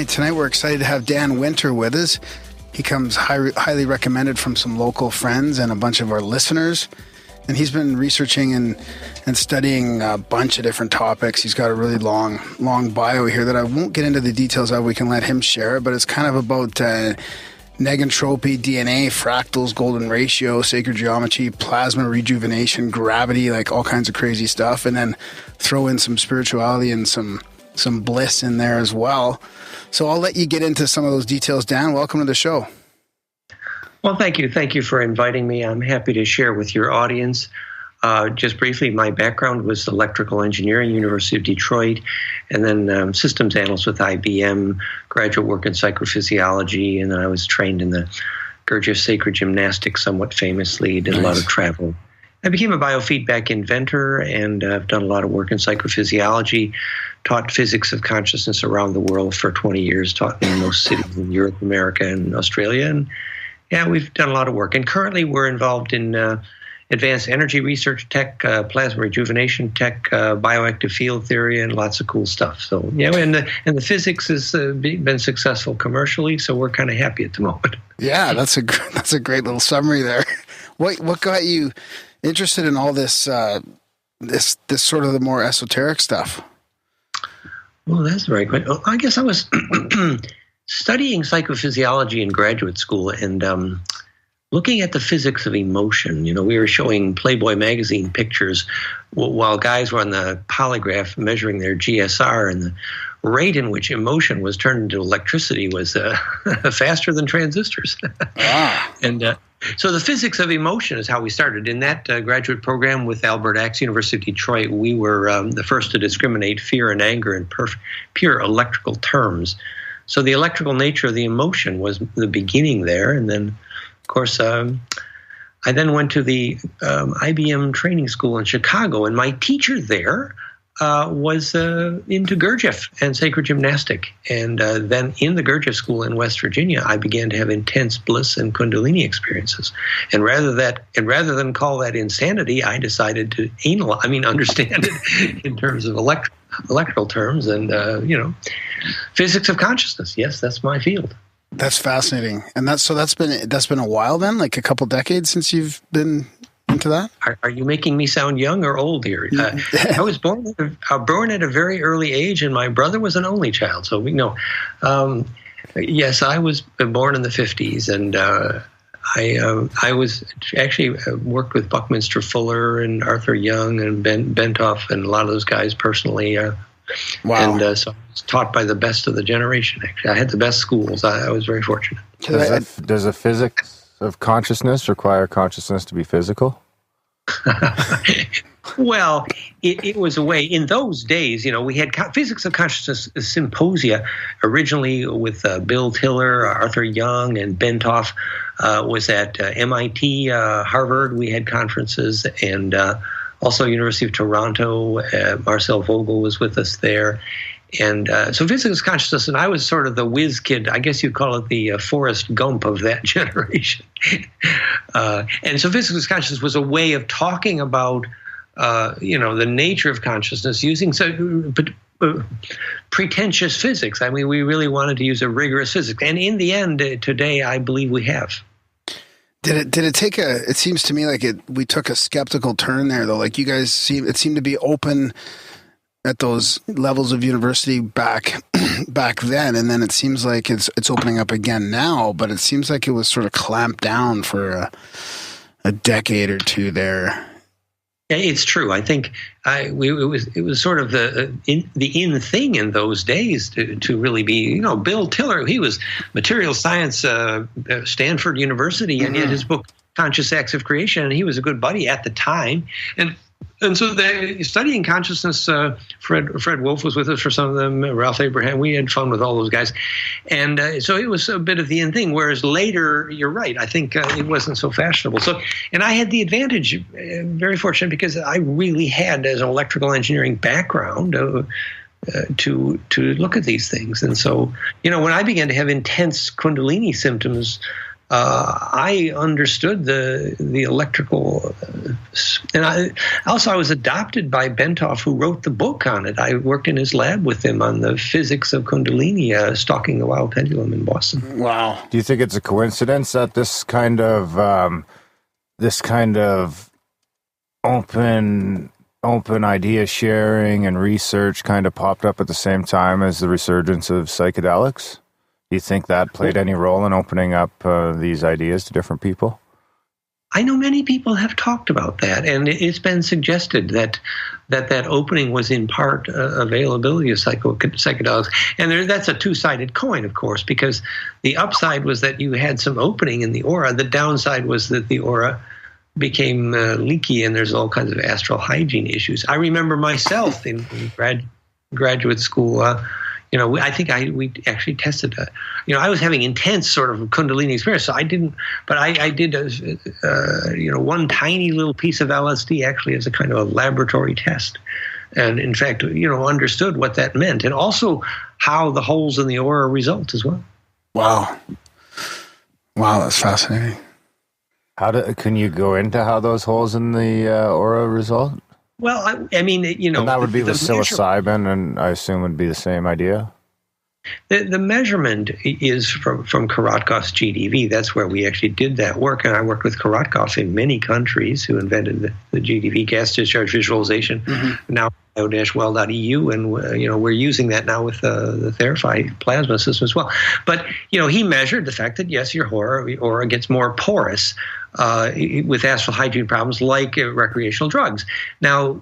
right, tonight we're excited to have Dan Winter with us. He comes highly recommended from some local friends and a bunch of our listeners. And he's been researching and studying a bunch of different topics. He's got a really long bio here that I won't get into the details of. We can let him share it, but it's kind of about negantropy, DNA, fractals, golden ratio, sacred geometry, plasma rejuvenation, gravity, like all kinds of crazy stuff. And then throw in some spirituality and some bliss in there as well. So I'll let you get into some of those details. Dan, welcome to the show. Well, thank you. Thank you for inviting me. I'm happy to share with your audience. Just briefly, my background was electrical engineering, University of Detroit, and then systems analyst with IBM, graduate work in psychophysiology, and then I was trained in the Gurdjieff sacred gymnastics somewhat famously, did a lot of travel. I became a biofeedback inventor, and I've done a lot of work in psychophysiology, taught physics of consciousness around the world for 20 years, taught in most cities in Europe, America, and Australia. And yeah, we've done a lot of work. And currently we're involved in advanced energy research tech, plasma rejuvenation tech, bioactive field theory, and lots of cool stuff. So yeah, and the physics has been successful commercially, so we're kind of happy at the moment. Yeah, that's a great little summary there. What got you interested in all this this sort of the more esoteric stuff? Well, that's very good. I guess I was studying psychophysiology in graduate school and looking at the physics of emotion. You know, we were showing Playboy magazine pictures while guys were on the polygraph measuring their GSR, and the rate in which emotion was turned into electricity was faster than transistors. And so the physics of emotion is how we started. In that graduate program with Albert Axe, University of Detroit, we were the first to discriminate fear and anger in pure electrical terms. So the electrical nature of the emotion was the beginning there. And then, of course, I then went to the IBM training school in Chicago, and my teacher there was into Gurdjieff and sacred gymnastic. And then in the Gurdjieff school in West Virginia, I began to have intense bliss and kundalini experiences. And rather than call that insanity, I decided to understand it in terms of electrical terms and, physics of consciousness. Yes, that's my field. That's fascinating. And that's been a while then, like a couple decades since you've been into that? Are you making me sound young or old here? I was born at a very early age, and my brother was an only child. So we know. Yes, I was born in the 50s, and I was actually worked with Buckminster Fuller and Arthur Young and Ben Bentoff and a lot of those guys personally. Wow. And so I was taught by the best of the generation, actually. I had the best schools. I was very fortunate. Does the physics of consciousness require consciousness to be physical? Well, it was a way. In those days, we had physics of consciousness symposia originally with Bill Tiller, Arthur Young, and Bentoff was at MIT, Harvard. We had conferences, and also University of Toronto. Marcel Vogel was with us there. And so physics of consciousness, and I was sort of the whiz kid. I guess you'd call it the Forrest Gump of that generation. And so physics of consciousness was a way of talking about, the nature of consciousness using pretentious physics. I mean, we really wanted to use a rigorous physics. And in the end, today, I believe we have. Did it take it seems to me like we took a skeptical turn there, though. Like you guys seemed to be open at those levels of university back then, and then it seems like it's opening up again now, but it seems like it was sort of clamped down for a decade or two there. It's true. I think it was sort of the in thing in those days to really be, Bill Tiller, he was material science, Stanford University, and yet his book Conscious Acts of Creation, and he was a good buddy at the time. And so studying consciousness, Fred Wolf was with us for some of them, Ralph Abraham, we had fun with all those guys. And so it was a bit of the in thing, whereas later, you're right, I think it wasn't so fashionable. So, and I had the advantage, very fortunate, because I really had, as an electrical engineering background, to look at these things. And so, when I began to have intense Kundalini symptoms, I understood the electrical And I was adopted by Bentoff, who wrote the book on it. I worked in his lab with him on the physics of Kundalini, stalking the wild pendulum in Boston. Wow. Do you think it's a coincidence that this kind of open idea sharing and research kind of popped up at the same time as the resurgence of psychedelics? Do you think that played any role in opening up these ideas to different people? I know many people have talked about that, and it's been suggested that opening was in part availability of psychedelics. And that's a two-sided coin, of course, because the upside was that you had some opening in the aura. The downside was that the aura became leaky, and there's all kinds of astral hygiene issues. I remember myself in graduate school. I think we actually tested that. I was having intense sort of Kundalini experience, so I didn't. But I did, one tiny little piece of LSD actually as a kind of a laboratory test, and in fact, understood what that meant, and also how the holes in the aura result as well. Wow, that's fascinating. Can you go into how those holes in the aura result? Well, I mean, and that would be the psilocybin, and I assume would be the same idea. The measurement is from Korotkov's GDV. That's where we actually did that work, and I worked with Korotkov in many countries who invented the GDV, gas discharge visualization. Mm-hmm. Now bio-well.eu, and we're using that now with the Therify plasma system as well. But he measured the fact that yes, your aura gets more porous with astral hygiene problems like recreational drugs. Now,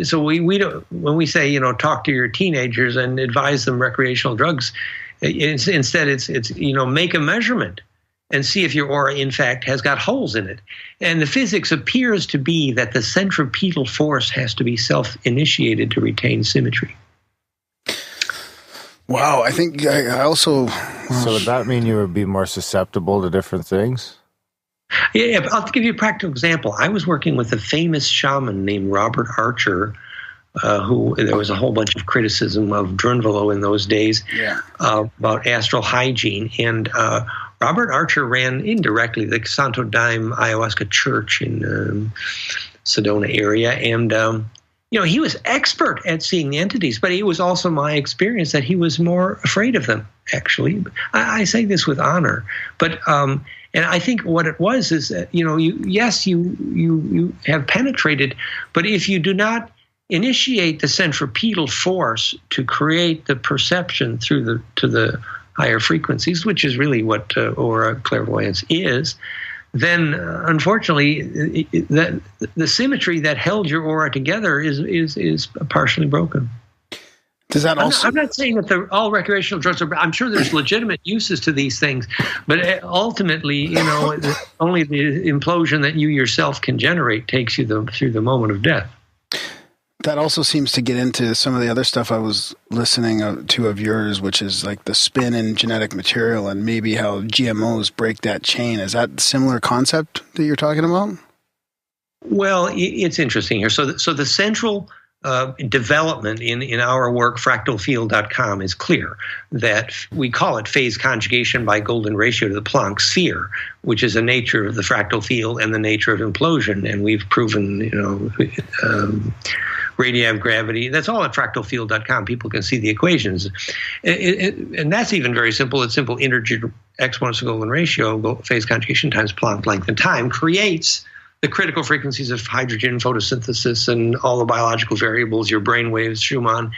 so we don't, when we say talk to your teenagers and advise them recreational drugs, instead it's make a measurement and see if your aura in fact has got holes in it. And the physics appears to be that the centripetal force has to be self-initiated to retain symmetry. Wow, I think I also... So would that mean you would be more susceptible to different things? Yeah, I'll give you a practical example. I was working with a famous shaman named Robert Archer, who there was a whole bunch of criticism of Drunvalo in those days about astral hygiene. And Robert Archer ran indirectly the Santo Daime Ayahuasca Church in Sedona area. And, he was expert at seeing the entities, but it was also my experience that he was more afraid of them, actually. I say this with honor. But and I think what it was is that, you have penetrated, but if you do not initiate the centripetal force to create the perception to the higher frequencies, which is really what aura clairvoyance is, then unfortunately the symmetry that held your aura together is partially broken. Does that also? I'm not saying that all recreational drugs are. I'm sure there's legitimate uses to these things, but ultimately, only the implosion that you yourself can generate takes you through the moment of death. That also seems to get into some of the other stuff I was listening to of yours, which is like the spin in genetic material and maybe how GMOs break that chain. Is that a similar concept that you're talking about? Well, it's interesting here. So the central development in our work, fractalfield.com, is clear that we call it phase conjugation by golden ratio to the Planck sphere, which is the nature of the fractal field and the nature of implosion. And we've proven, radioactive gravity. That's all at fractalfield.com. People can see the equations. And that's even very simple. It's simple. Integer exponential golden ratio, phase conjugation times Planck length and time, creates the critical frequencies of hydrogen, photosynthesis, and all the biological variables, your brain waves, Schumann,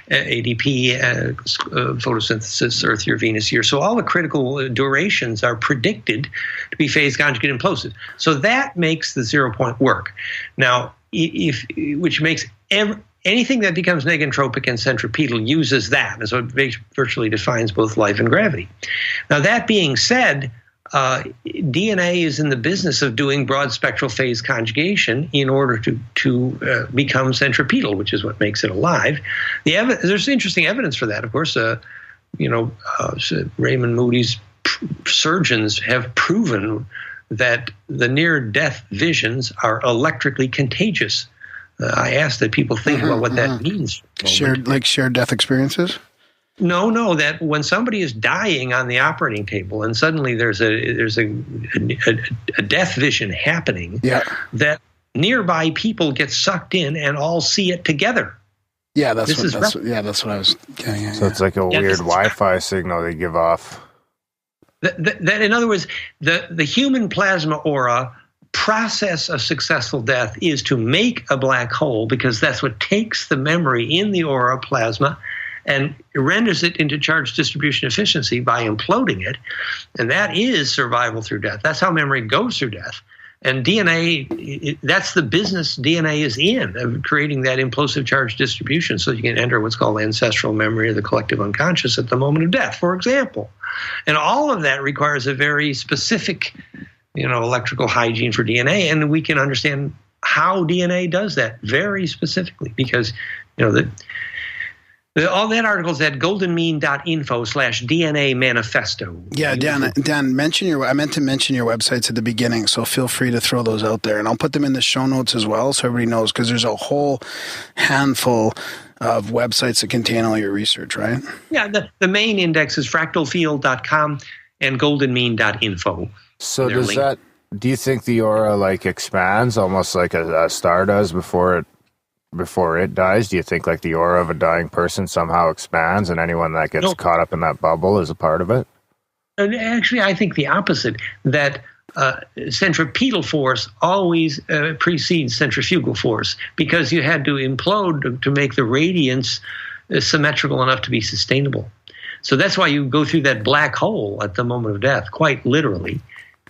ADP, photosynthesis, Earth year, Venus year. So all the critical durations are predicted to be phase conjugate implosive. So that makes the 0 point work. Now, which makes anything that becomes negantropic and centripetal uses that. And so it virtually defines both life and gravity. Now, that being said, DNA is in the business of doing broad spectral phase conjugation in order to become centripetal, which is what makes it alive. There's interesting evidence for that. Of course, Raymond Moody's surgeons have proven that the near-death visions are electrically contagious. I ask that people think about what that means. Shared death experiences? No, that when somebody is dying on the operating table and suddenly there's a death vision happening, that nearby people get sucked in and all see it together. Yeah, that's what I was getting at. So it's like a weird Wi-Fi signal they give off. That, in other words, the human plasma aura process of successful death is to make a black hole, because that's what takes the memory in the aura plasma and renders it into charge distribution efficiency by imploding it. And that is survival through death. That's how memory goes through death. And DNA, that's the business DNA is in, of creating that implosive charge distribution so you can enter what's called ancestral memory of the collective unconscious at the moment of death, for example. And all of that requires a very specific, electrical hygiene for DNA. And we can understand how DNA does that very specifically, because, all that article's at goldenmean.info/DNA manifesto. Yeah, Dan, I meant to mention your websites at the beginning, so feel free to throw those out there. And I'll put them in the show notes as well, so everybody knows, because there's a whole handful of websites that contain all your research, right? Yeah, the main index is fractalfield.com and goldenmean.info. So do you think the aura expands almost like a star does before it dies? Do you think the aura of a dying person somehow expands, and anyone that gets caught up in that bubble is a part of it? And actually, I think the opposite, that centripetal force always precedes centrifugal force, because you had to implode to make the radiance symmetrical enough to be sustainable. So that's why you go through that black hole at the moment of death, quite literally.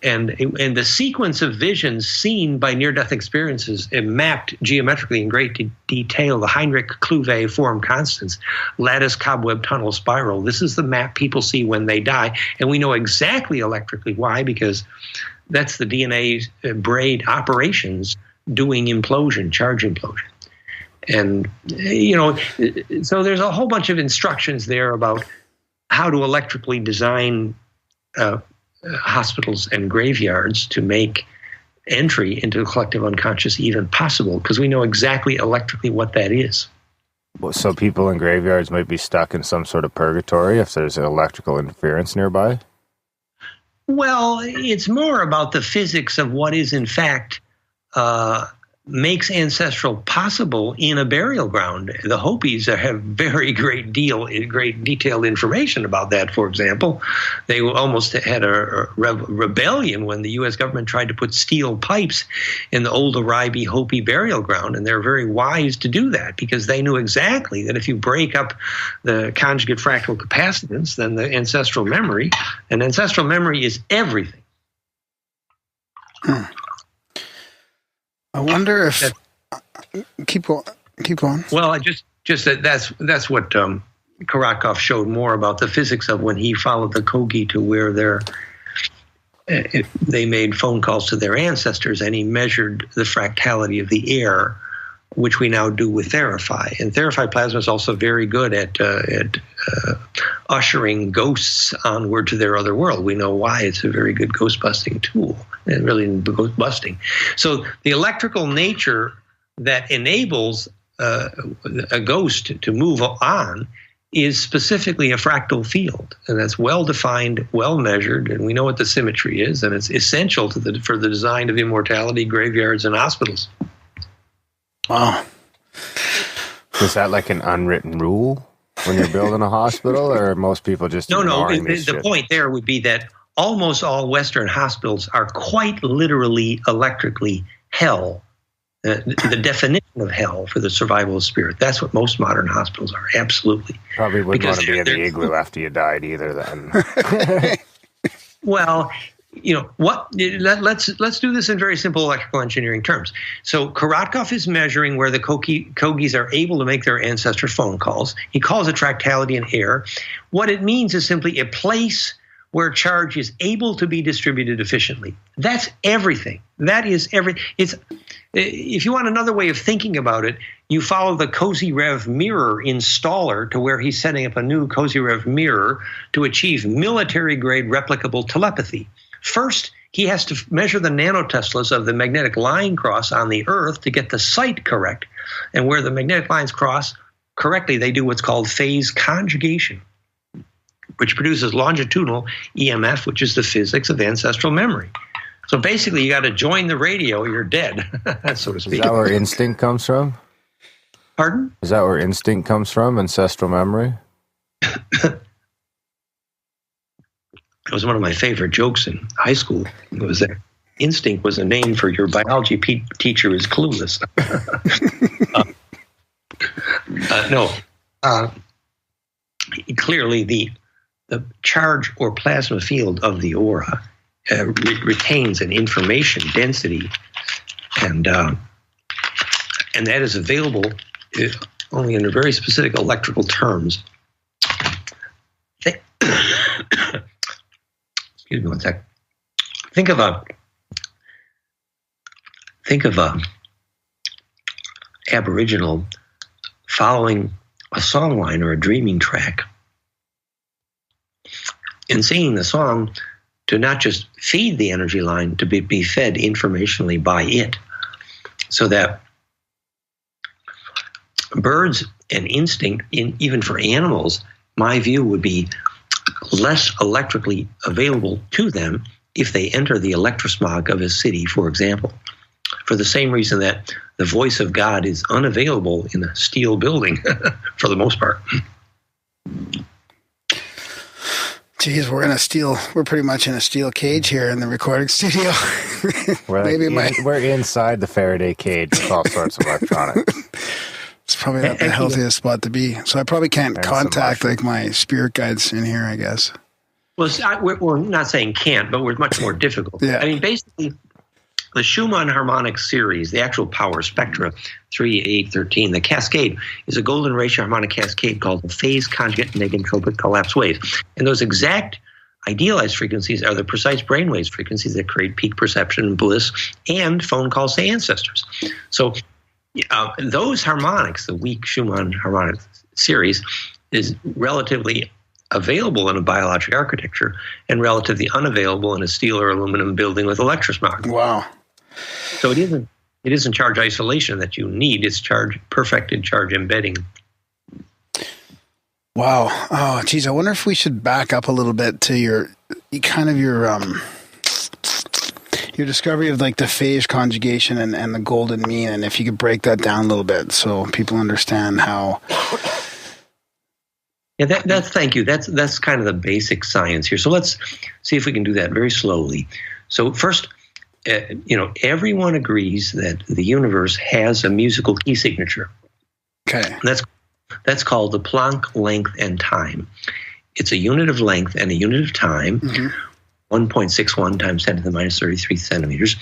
And the sequence of visions seen by near-death experiences mapped geometrically in great detail, the Heinrich-Kluwe form constants, lattice, cobweb, tunnel, spiral. This is the map people see when they die. And we know exactly electrically why, because that's the DNA braid operations doing implosion, charge implosion. And, so there's a whole bunch of instructions there about how to electrically design hospitals and graveyards to make entry into the collective unconscious even possible, because we know exactly electrically what that is. So people in graveyards might be stuck in some sort of purgatory if there's electrical interference nearby? Well, it's more about the physics of what is in fact makes ancestral possible in a burial ground. The Hopis have very great detailed information about that, for example. They almost had a rebellion when the U.S. government tried to put steel pipes in the old Aribe Hopi burial ground, and they're very wise to do that, because they knew exactly that if you break up the conjugate fractal capacitance, then the ancestral memory, and ancestral memory is everything. I wonder if keep going. Well, just that's what Karatkov showed more about the physics of when he followed the Kogi to where they made phone calls to their ancestors, and he measured the fractality of the air, which we now do with Therify. And Therify plasma is also very good at ushering ghosts onward to their other world. We know why. It's a very good ghost busting tool, and really ghost busting. So the electrical nature that enables a ghost to move on is specifically a fractal field, and that's well defined, well measured, and we know what the symmetry is, and it's essential for the design of immortality, graveyards, and hospitals. Wow. Is that like an unwritten rule when you're building a hospital, or most people just ignoring this shit? The point there would be that almost all Western hospitals are quite literally electrically hell. The definition of hell for the survival of spirit. That's what most modern hospitals are, absolutely. Probably wouldn't want to be in the igloo after you died either then. Well, let's do this in very simple electrical engineering terms. So Karatkov is measuring where the Kogis are able to make their ancestor phone calls. He calls it tractality in air. What it means is simply a place where charge is able to be distributed efficiently. That's everything. That is if you want another way of thinking about it, you follow the Kozyrev mirror installer to where he's setting up a new Kozyrev mirror to achieve military-grade replicable telepathy. First, he has to measure the nanoteslas of the magnetic line cross on the Earth to get the site correct. And where the magnetic lines cross correctly, they do what's called phase conjugation, which produces longitudinal EMF, which is the physics of ancestral memory. So basically, you got to join the radio or you're dead, so to speak. Is that where instinct comes from? Pardon? Is that where instinct comes from, ancestral memory? It was one of my favorite jokes in high school. It was that instinct was a name for your biology teacher is clueless. Clearly, the charge or plasma field of the aura retains an information density, and that is available only under very specific electrical terms. Excuse me one sec. Think of a Aboriginal following a song line or a dreaming track and singing the song to not just feed the energy line, to be fed informationally by it, so that birds and instinct, even for animals, my view would be less electrically available to them if they enter the electrosmog of a city, for example, for the same reason that the voice of God is unavailable in a steel building for the most part. Geez, we're pretty much in a steel cage here in the recording studio. We're inside the Faraday cage with all sorts of electronics. It's probably not the healthiest spot to be. So I probably can't contact like my spirit guides in here, I guess. Well, we're not saying can't, but we're much more difficult. Yeah. I mean, basically, the Schumann harmonic series, the actual power spectra, 3, 8, 13, the cascade is a golden ratio harmonic cascade called the phase conjugate negantropic collapse wave. And those exact idealized frequencies are the precise brainwaves frequencies that create peak perception, bliss, and phone calls to ancestors. So those harmonics, the weak Schumann harmonic series, is relatively available in a biologic architecture and relatively unavailable in a steel or aluminum building with electrosmog. Wow. So it isn't charge isolation that you need, it's perfected charge embedding. Wow. Oh, geez, I wonder if we should back up a little bit to your discovery of like the phase conjugation and the golden mean, and if you could break that down a little bit so people understand how. Yeah, thank you. That's kind of the basic science here. So let's see if we can do that very slowly. So first, everyone agrees that the universe has a musical key signature. Okay. And that's called the Planck length and time. It's a unit of length and a unit of time, 1.61 times 10 to the minus 33 centimeters,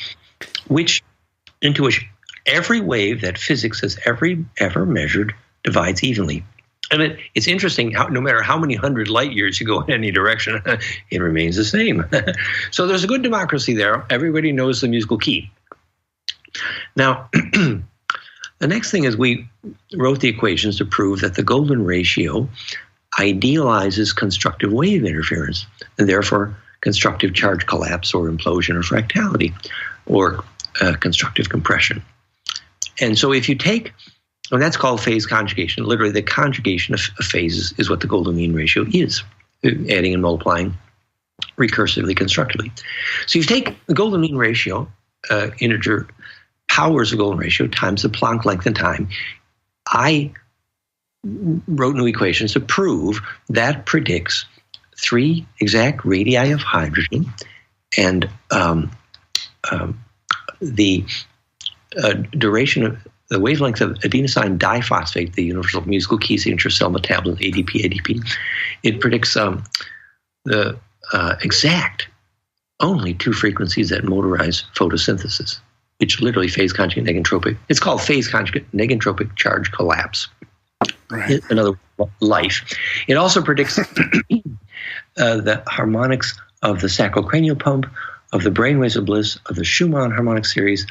into which every wave that physics has ever measured divides evenly. And it's interesting how no matter how many hundred light years you go in any direction, it remains the same. So there's a good democracy there. Everybody knows the musical key. Now, the next thing is we wrote the equations to prove that the golden ratio idealizes constructive wave interference and therefore constructive charge collapse or implosion or fractality or constructive compression. And so if you take, and that's called phase conjugation. Literally, the conjugation of phases is what the golden mean ratio is, adding and multiplying recursively, constructively. So you take the golden mean ratio, integer powers of golden ratio times the Planck length and time. I wrote new equations to prove that predicts 3 exact radii of hydrogen and the duration of the wavelength of adenosine diphosphate, the universal musical key signature cell metabolism, ADP. It predicts the exact only 2 frequencies that motorize photosynthesis, which literally phase conjugate negantropic. It's called phase conjugate negantropic charge collapse. Right. Another life. It also predicts the harmonics of the sacrocranial pump, of the brainwaves of bliss, of the Schumann harmonic series,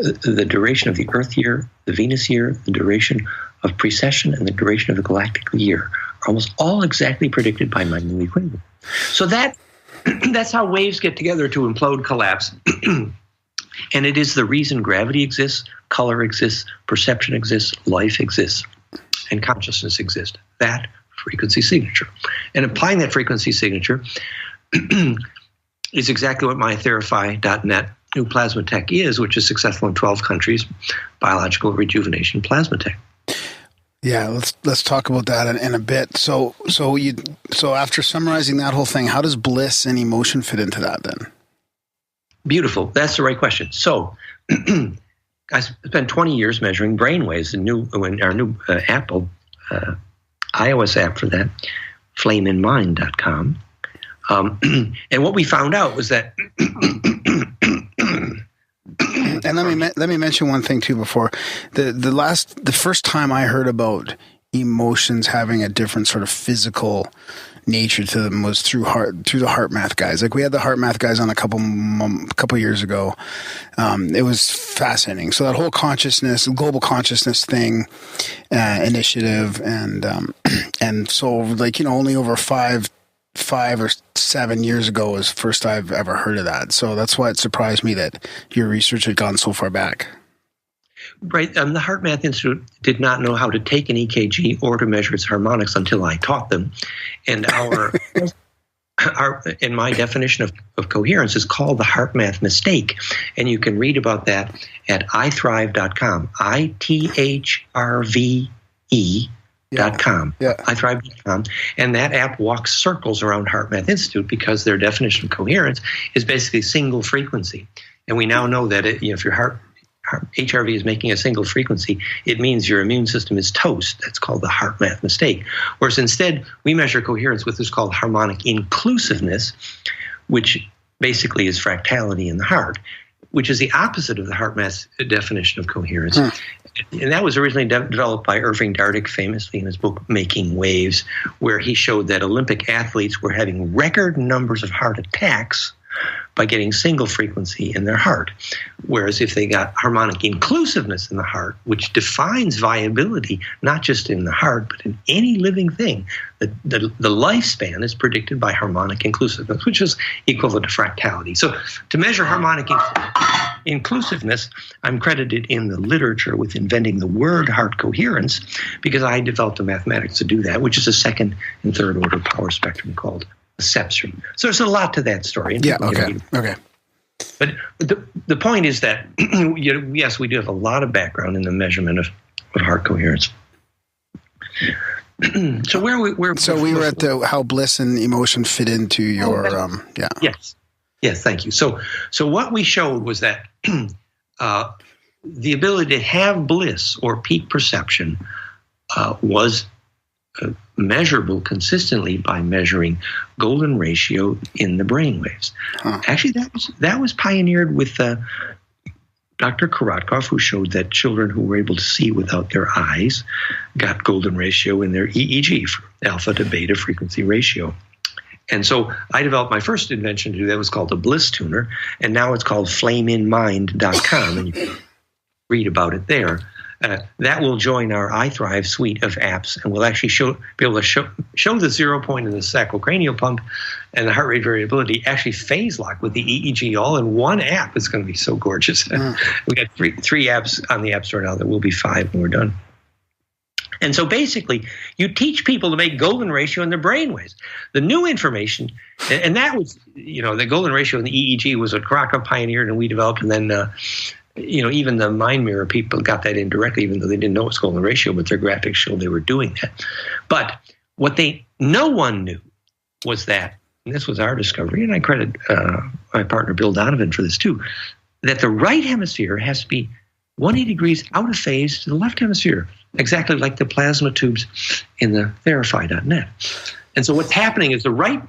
the duration of the Earth year, the Venus year, the duration of precession, and the duration of the galactic year are almost all exactly predicted by my new equation. So that's how waves get together to implode, collapse. And it is the reason gravity exists, color exists, perception exists, life exists, and consciousness exists. That frequency signature. And applying that frequency signature, is exactly what mytherapy.net new plasma tech is, which is successful in 12 countries, biological rejuvenation plasma tech. Yeah, let's talk about that in a bit. So after summarizing that whole thing, how does bliss and emotion fit into that then? Beautiful. That's the right question. So I spent 20 years measuring brainwaves in our new Apple iOS app for that, flameinmind.com. And what we found out was that and let me mention one thing too before the first time I heard about emotions having a different sort of physical nature to them was through the heart math guys. Like we had the heart math guys on a couple years ago. It was fascinating. So that whole global consciousness thing, initiative, and so like only over five or 7 years ago was the first I've ever heard of that. So that's why it surprised me that your research had gone so far back. Right. The Heart Math Institute did not know how to take an EKG or to measure its harmonics until I taught them. And and my definition of coherence is called the Heart Math mistake. And you can read about that at ithrive.com, ithrve.com. Yeah. iThrive.com. And that app walks circles around Heart Math Institute because their definition of coherence is basically single frequency. And we now know that if your HRV is making a single frequency, it means your immune system is toast. That's called the Heart Math mistake. Whereas instead, we measure coherence with what's called harmonic inclusiveness, which basically is fractality in the heart, which is the opposite of the Heart Math definition of coherence. And that was originally developed by Irving Dardick, famously in his book Making Waves, where he showed that Olympic athletes were having record numbers of heart attacks by getting single frequency in their heart. Whereas if they got harmonic inclusiveness in the heart, which defines viability, not just in the heart, but in any living thing, the lifespan is predicted by harmonic inclusiveness, which is equivalent to fractality. So to measure harmonic inclusiveness, I'm credited in the literature with inventing the word heart coherence because I developed the mathematics to do that, which is a second and third order power spectrum called perception. So there's a lot to that story. Yeah, okay. But the point is that, yes, we do have a lot of background in the measurement of heart coherence. So we were at how bliss and emotion fit into your Yes, thank you. So what we showed was that the ability to have bliss or peak perception was measurable consistently by measuring golden ratio in the brainwaves. Actually, that was pioneered with Dr. Korotkov, who showed that children who were able to see without their eyes got golden ratio in their EEG, alpha to beta frequency ratio. And so I developed my first invention to do that. It was called a bliss tuner, and now it's called flameinmind.com, and you can read about it there. That will join our iThrive suite of apps, and we'll actually be able to show the 0 point in the sacrocranial pump and the heart rate variability actually phase lock with the EEG all in one app. It's going to be so gorgeous. We got three apps on the App Store now. There will be 5 when we're done. And so basically, you teach people to make golden ratio in their brainwaves. The new information, and that was, the golden ratio in the EEG was what Korotkov pioneered and we developed, and then even the mind mirror people got that in directly, even though they didn't know it was golden ratio, but their graphics showed they were doing that. But what no one knew was that, and this was our discovery, and I credit my partner Bill Donovan for this too, that the right hemisphere has to be 180 degrees out of phase to the left hemisphere, exactly like the plasma tubes in the therapy.net. And so what's happening is the right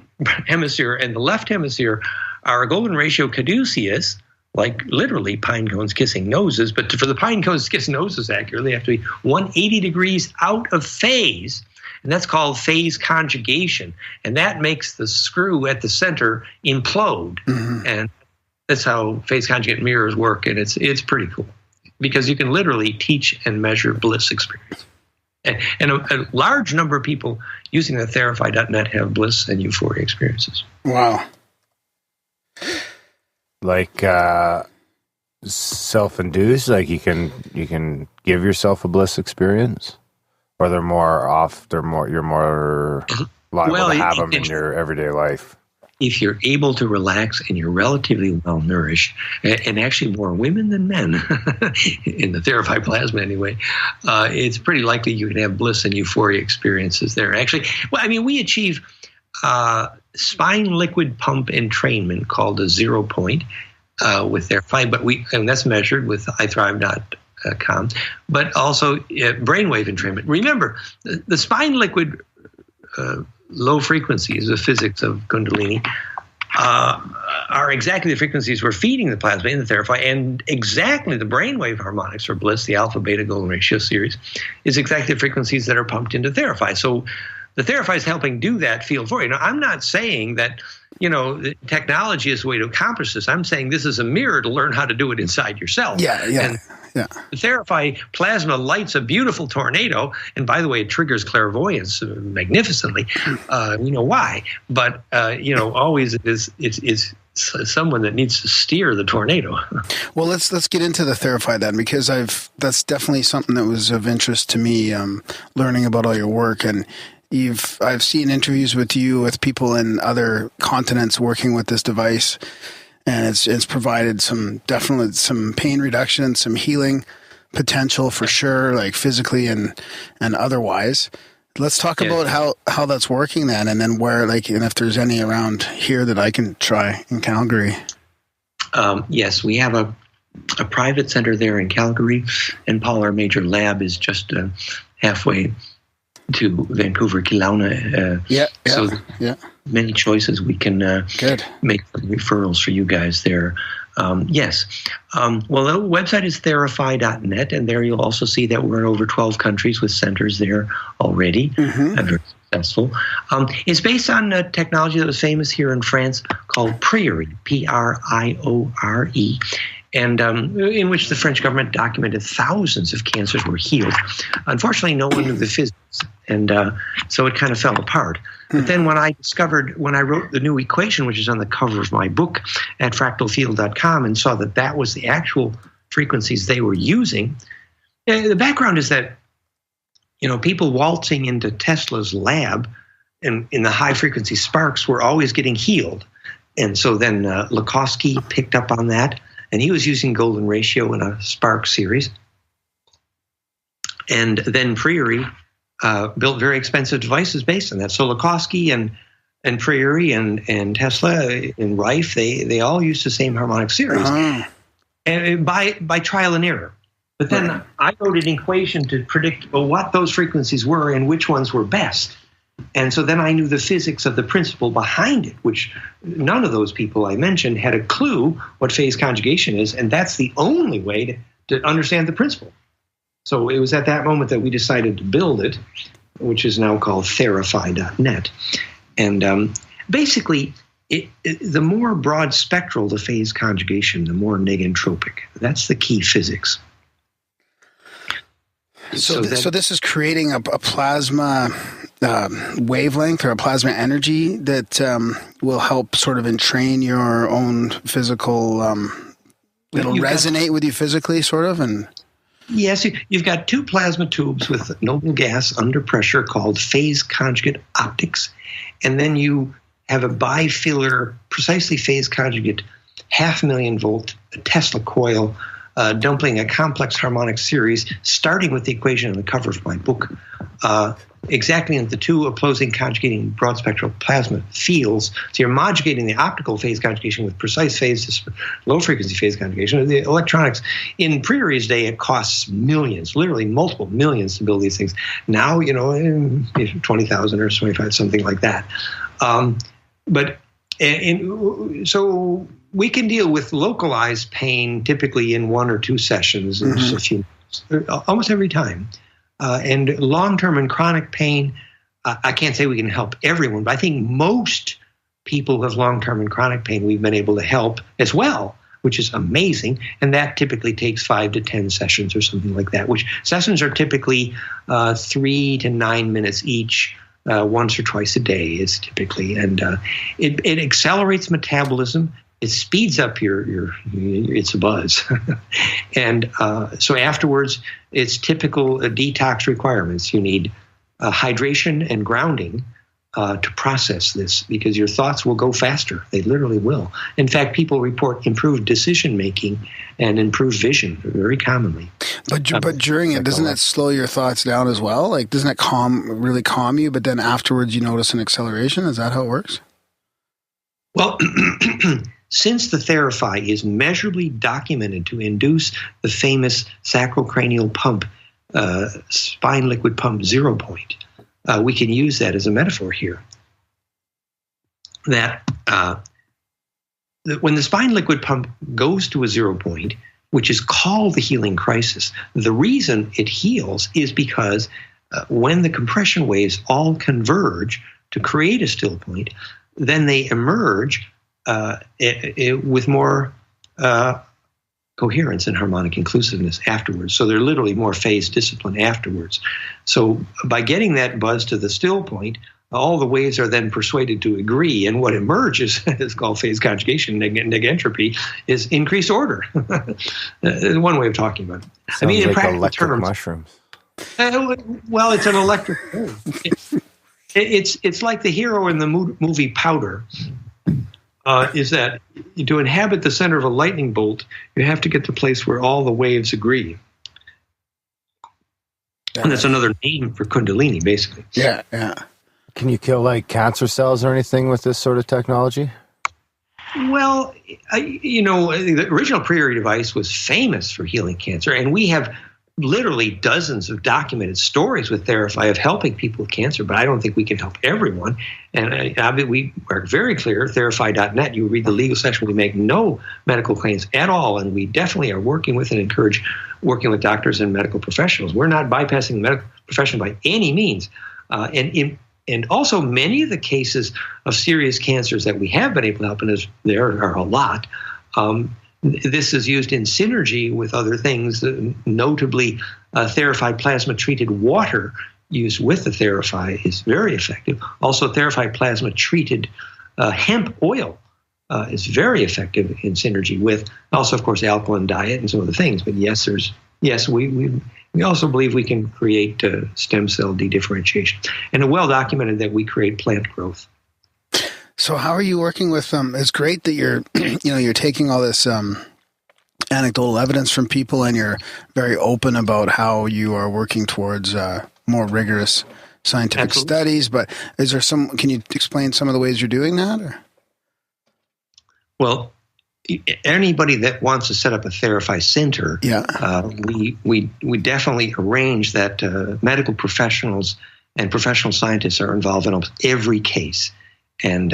hemisphere and the left hemisphere are a golden ratio caduceus, like literally pine cones kissing noses, but for the pine cones to kiss noses accurately, they have to be 180 degrees out of phase, and that's called phase conjugation, and that makes the screw at the center implode, and that's how phase conjugate mirrors work, and it's pretty cool, because you can literally teach and measure bliss experience. And a large number of people using the therapy.net have bliss and euphoria experiences. Wow. Like self-induced, like you can give yourself a bliss experience, or you're more liable to have them in your everyday life. if you're able to relax and you're relatively well nourished, and actually more women than men in the Therify plasma anyway, it's pretty likely you can have bliss and euphoria experiences there. Actually, well, I mean, we achieve spine liquid pump entrainment called a 0 point with Therify, and that's measured with iThrive.com, but also brainwave entrainment. Remember, the spine liquid low frequencies, the physics of Kundalini, are exactly the frequencies we're feeding the plasma in the Therify, and exactly the brainwave harmonics for bliss, the alpha beta golden ratio series, is exactly the frequencies that are pumped into Therify. So the Therify is helping do that field for you. Now, I'm not saying that, technology is the way to accomplish this. I'm saying this is a mirror to learn how to do it inside yourself. Yeah. The Therify plasma lights a beautiful tornado, and by the way, it triggers clairvoyance magnificently. You know why? But always it's someone that needs to steer the tornado. Well, let's get into the Therify then, because that's definitely something that was of interest to me. Learning about all your work, and I've seen interviews with you with people in other continents working with this device. And it's provided some pain reduction, some healing potential for sure, like physically and otherwise. Let's talk about how that's working then, and then where, and if there's any around here that I can try in Calgary. Yes, we have a private center there in Calgary, and Paul, our major lab, is just halfway to Vancouver, Kelowna. So many choices we can make referrals for you guys there. Yes. Well, the website is therify.net, and there you'll also see that we're in over 12 countries with centers there already. Very successful. It's based on technology that was famous here in France called Priori, Priore, and in which the French government documented thousands of cancers were healed. Unfortunately, no one knew the physics, and so it kind of fell apart. But then when I wrote the new equation, which is on the cover of my book at fractalfield.com, and saw that was the actual frequencies they were using, the background is that, people waltzing into Tesla's lab and in the high-frequency sparks were always getting healed. And so then Lakosky picked up on that, and he was using golden ratio in a spark series. And then Priori built very expensive devices based on that. So Lakosky and Priori and Tesla and Rife, they all use the same harmonic series, and by trial and error. But then I wrote an equation to predict what those frequencies were and which ones were best. And so then I knew the physics of the principle behind it, which none of those people I mentioned had a clue what phase conjugation is, and that's the only way to understand the principle. So it was at that moment that we decided to build it, which is now called Therify.net. And basically, the more broad spectral the phase conjugation, the more negantropic. That's the key physics. So this is creating a plasma wavelength or a plasma energy that will help sort of entrain your own physical. It'll resonate with you physically, sort of, and. Yes, you've got two plasma tubes with noble gas under pressure called phase conjugate optics, and then you have a bifiller, precisely phase conjugate, 500,000 volt Tesla coil, dumping a complex harmonic series, starting with the equation on the cover of my book, exactly into the two opposing conjugating broad spectral plasma fields. So you're modulating the optical phase conjugation with precise phase, low frequency phase conjugation. The electronics, in Priori's day, it costs millions, literally multiple millions to build these things. Now, 20,000 or 25, something like that. So we can deal with localized pain typically in 1 or 2 sessions, in just a few minutes, almost every time. And long-term and chronic pain, I can't say we can help everyone, but I think most people who have long-term and chronic pain we've been able to help as well, which is amazing. And that typically takes 5 to 10 sessions or something like that, which sessions are typically 3 to 9 minutes each. Once or twice a day is typically, and it accelerates metabolism. It speeds up it's a buzz. And so afterwards, it's typical detox requirements. You need hydration and grounding, to process this, because your thoughts will go faster. They literally will. In fact, people report improved decision making and improved vision very commonly. But during it, doesn't it slow your thoughts down as well? Like, doesn't it really calm you? But then afterwards, you notice an acceleration. Is that how it works? Well, since the Therify is measurably documented to induce the famous sacrocranial pump, spine liquid pump 0 point, we can use that as a metaphor here. That when the spine liquid pump goes to a 0 point, which is called the healing crisis, the reason it heals is because when the compression waves all converge to create a still point, then they emerge with more coherence and harmonic inclusiveness afterwards. So they're literally more phase discipline afterwards. So by getting that buzz to the still point, all the waves are then persuaded to agree, and what emerges is called phase conjugation, negantropy, is increased order. One way of talking about it. Sounds I mean, in like practical electric terms, mushrooms. Well, it's an electric. It's like the hero in the movie Powder. Is that to inhabit the center of a lightning bolt, you have to get to the place where all the waves agree. And that's another name for Kundalini, basically. Yeah, yeah. Can you kill like cancer cells or anything with this sort of technology? Well, the original Prairie device was famous for healing cancer, and we have literally dozens of documented stories with Therify of helping people with cancer, but I don't think we can help everyone. And we are very clear, Therify.net, you read the legal section, we make no medical claims at all, and we definitely are working with and encourage working with doctors and medical professionals. We're not bypassing the medical profession by any means. And also many of the cases of serious cancers that we have been able to help, and there are a lot, this is used in synergy with other things, notably Therify plasma-treated water used with the Therify is very effective. Also, Therify plasma-treated hemp oil is very effective in synergy with, also, of course, alkaline diet and some other things. But we also believe we can create stem cell dedifferentiation. And it's well documented that we create plant growth. So how are you working with them? It's great that you're, you're taking all this anecdotal evidence from people, and you're very open about how you are working towards more rigorous scientific studies. But is there can you explain some of the ways you're doing that? Or? Well, anybody that wants to set up a Therify center, we definitely arrange that medical professionals and professional scientists are involved in almost every case. And,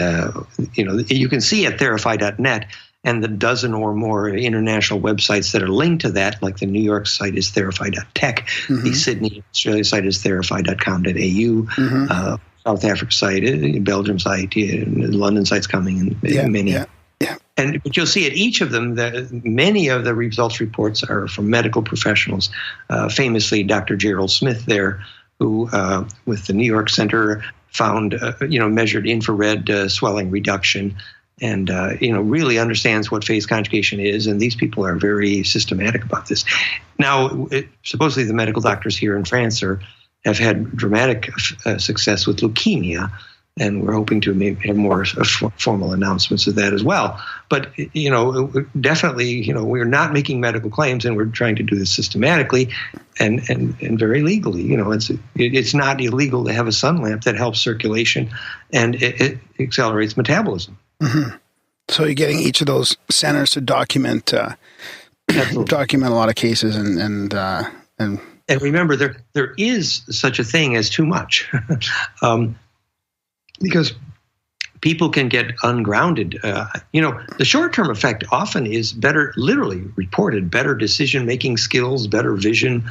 you can see at Therify.net and the dozen or more international websites that are linked to that, like the New York site is Therify.tech, the Sydney, Australia site is Therify.com.au, South Africa site, Belgium site, London site's coming, and many. Yeah. Yeah. But you'll see at each of them that many of the results reports are from medical professionals, famously Dr. Gerald Smith there, who, with the New York Center, found, measured infrared swelling reduction and, really understands what phase conjugation is. And these people are very systematic about this. Now, supposedly the medical doctors here in France have had dramatic success with leukemia. And we're hoping to maybe have more formal announcements of that as well. But, definitely, we're not making medical claims, and we're trying to do this systematically and very legally. It's not illegal to have a sun lamp that helps circulation and it accelerates metabolism. Mm-hmm. So you're getting each of those centers to document a lot of cases and remember, there is such a thing as too much. Because people can get ungrounded. The short-term effect often is better, literally reported, better decision-making skills, better vision.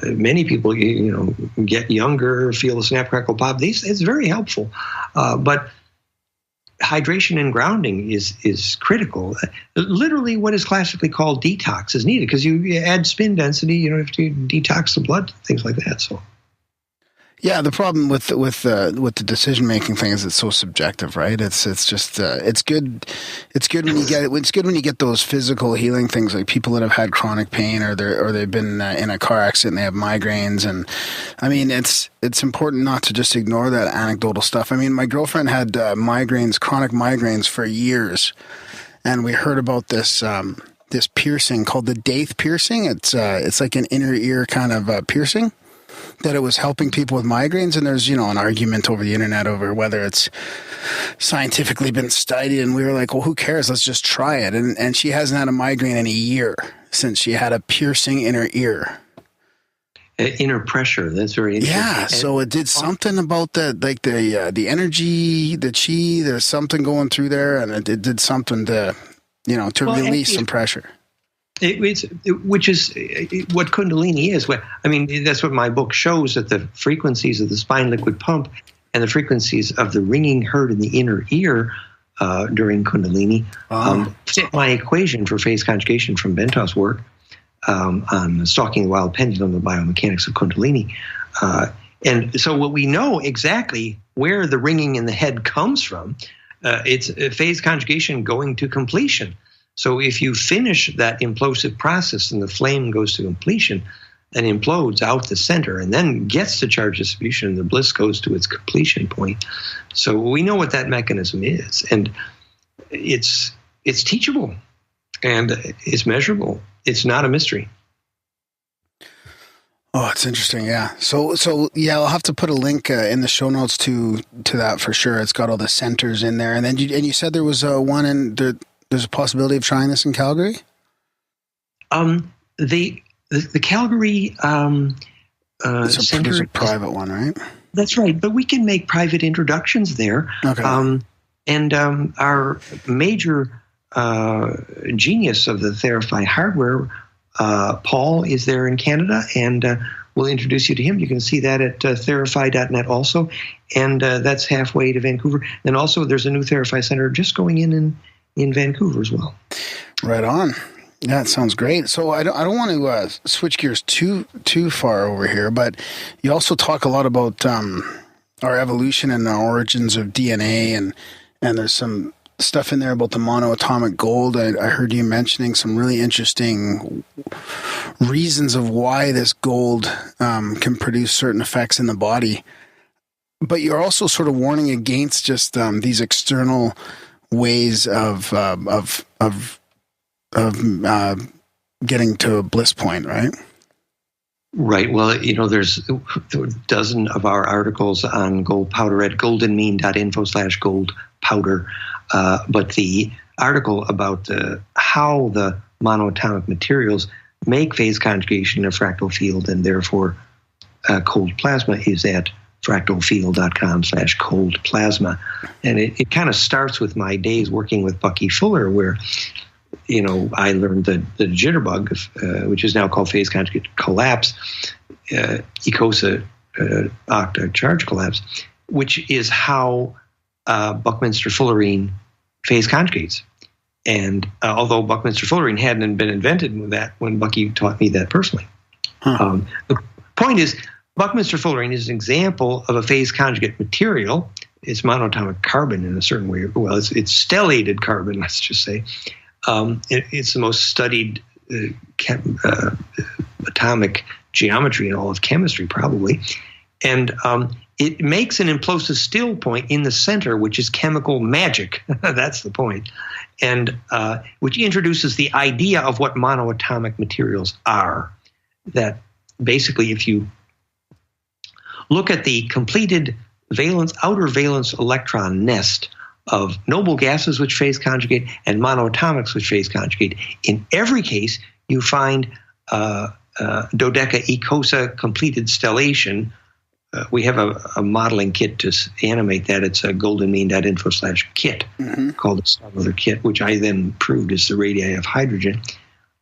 Many people, get younger, feel a snap, crackle, pop. It's very helpful. But hydration and grounding is critical. Literally what is classically called detox is needed because you add spin density, you have to detox the blood, things like that. So. Yeah, the problem with the decision making thing is it's so subjective, right? It's just it's good when you get those physical healing things, like people that have had chronic pain or they've been in a car accident and they have migraines, and I mean it's important not to just ignore that anecdotal stuff. I mean, my girlfriend had chronic migraines for years, and we heard about this piercing called the Daith piercing. It's like an inner ear kind of piercing, that it was helping people with migraines. And there's, an argument over the internet over whether it's scientifically been studied. And we were like, well, who cares? Let's just try it. And she hasn't had a migraine in a year since she had a piercing in her ear. Inner pressure. That's very interesting. Yeah. So it did something about that, like the energy, the chi, there's something going through there. And it did something to release some pressure. Which is what Kundalini is. I mean, that's what my book shows, that the frequencies of the spine liquid pump and the frequencies of the ringing heard in the inner ear during Kundalini fit my equation for phase conjugation from Bento's work on stalking the wild pendulum, the biomechanics of Kundalini. And so what we know exactly where the ringing in the head comes from, it's a phase conjugation going to completion. So if you finish that implosive process and the flame goes to completion and implodes out the center and then gets to charge distribution, the bliss goes to its completion point. So we know what that mechanism is, and it's teachable and it's measurable. It's not a mystery. Oh, it's interesting. Yeah. So yeah, I'll have to put a link in the show notes to that for sure. It's got all the centers in there. And then you said there was one in the. There's a possibility of trying this in Calgary? The Calgary center. There's a private one, right? That's right, but we can make private introductions there. Okay. And our major genius of the Therify hardware, Paul, is there in Canada, and we'll introduce you to him. You can see that at therify.net also, and that's halfway to Vancouver. And also there's a new Therify center just going in Vancouver as well. Right on. Yeah, it sounds great. So I don't want to switch gears too far over here, but you also talk a lot about our evolution and the origins of DNA, and there's some stuff in there about the monoatomic gold. I heard you mentioning some really interesting reasons of why this gold can produce certain effects in the body. But you're also sort of warning against just these external ways of getting to a bliss point, right? Right. Well, there's a dozen of our articles on gold powder at goldenmean.info/gold powder. But the article about how the monoatomic materials make phase conjugation in a fractal field and therefore cold plasma is at fractalfield.com/cold plasma. And it kind of starts with my days working with Bucky Fuller, where, I learned the jitterbug, which is now called phase conjugate collapse, icosahedron octa charge collapse, which is how Buckminster fullerene phase conjugates. And although Buckminster fullerene hadn't been invented when Bucky taught me that personally. The point is, Buckminster fullerene is an example of a phase conjugate material. It's monoatomic carbon in a certain way. Well, it's stellated carbon, let's just say. It's the most studied atomic geometry in all of chemistry, probably. And it makes an implosive still point in the center, which is chemical magic. That's the point. And which introduces the idea of what monoatomic materials are. That basically, if you look at the completed outer valence electron nest of noble gases which phase conjugate and monoatomics which phase conjugate, in every case you find dodeca completed stellation. We have a modeling kit to animate that. It's a goldenmean.info/kit called the Starmother Kit, which I then proved is the radii of hydrogen.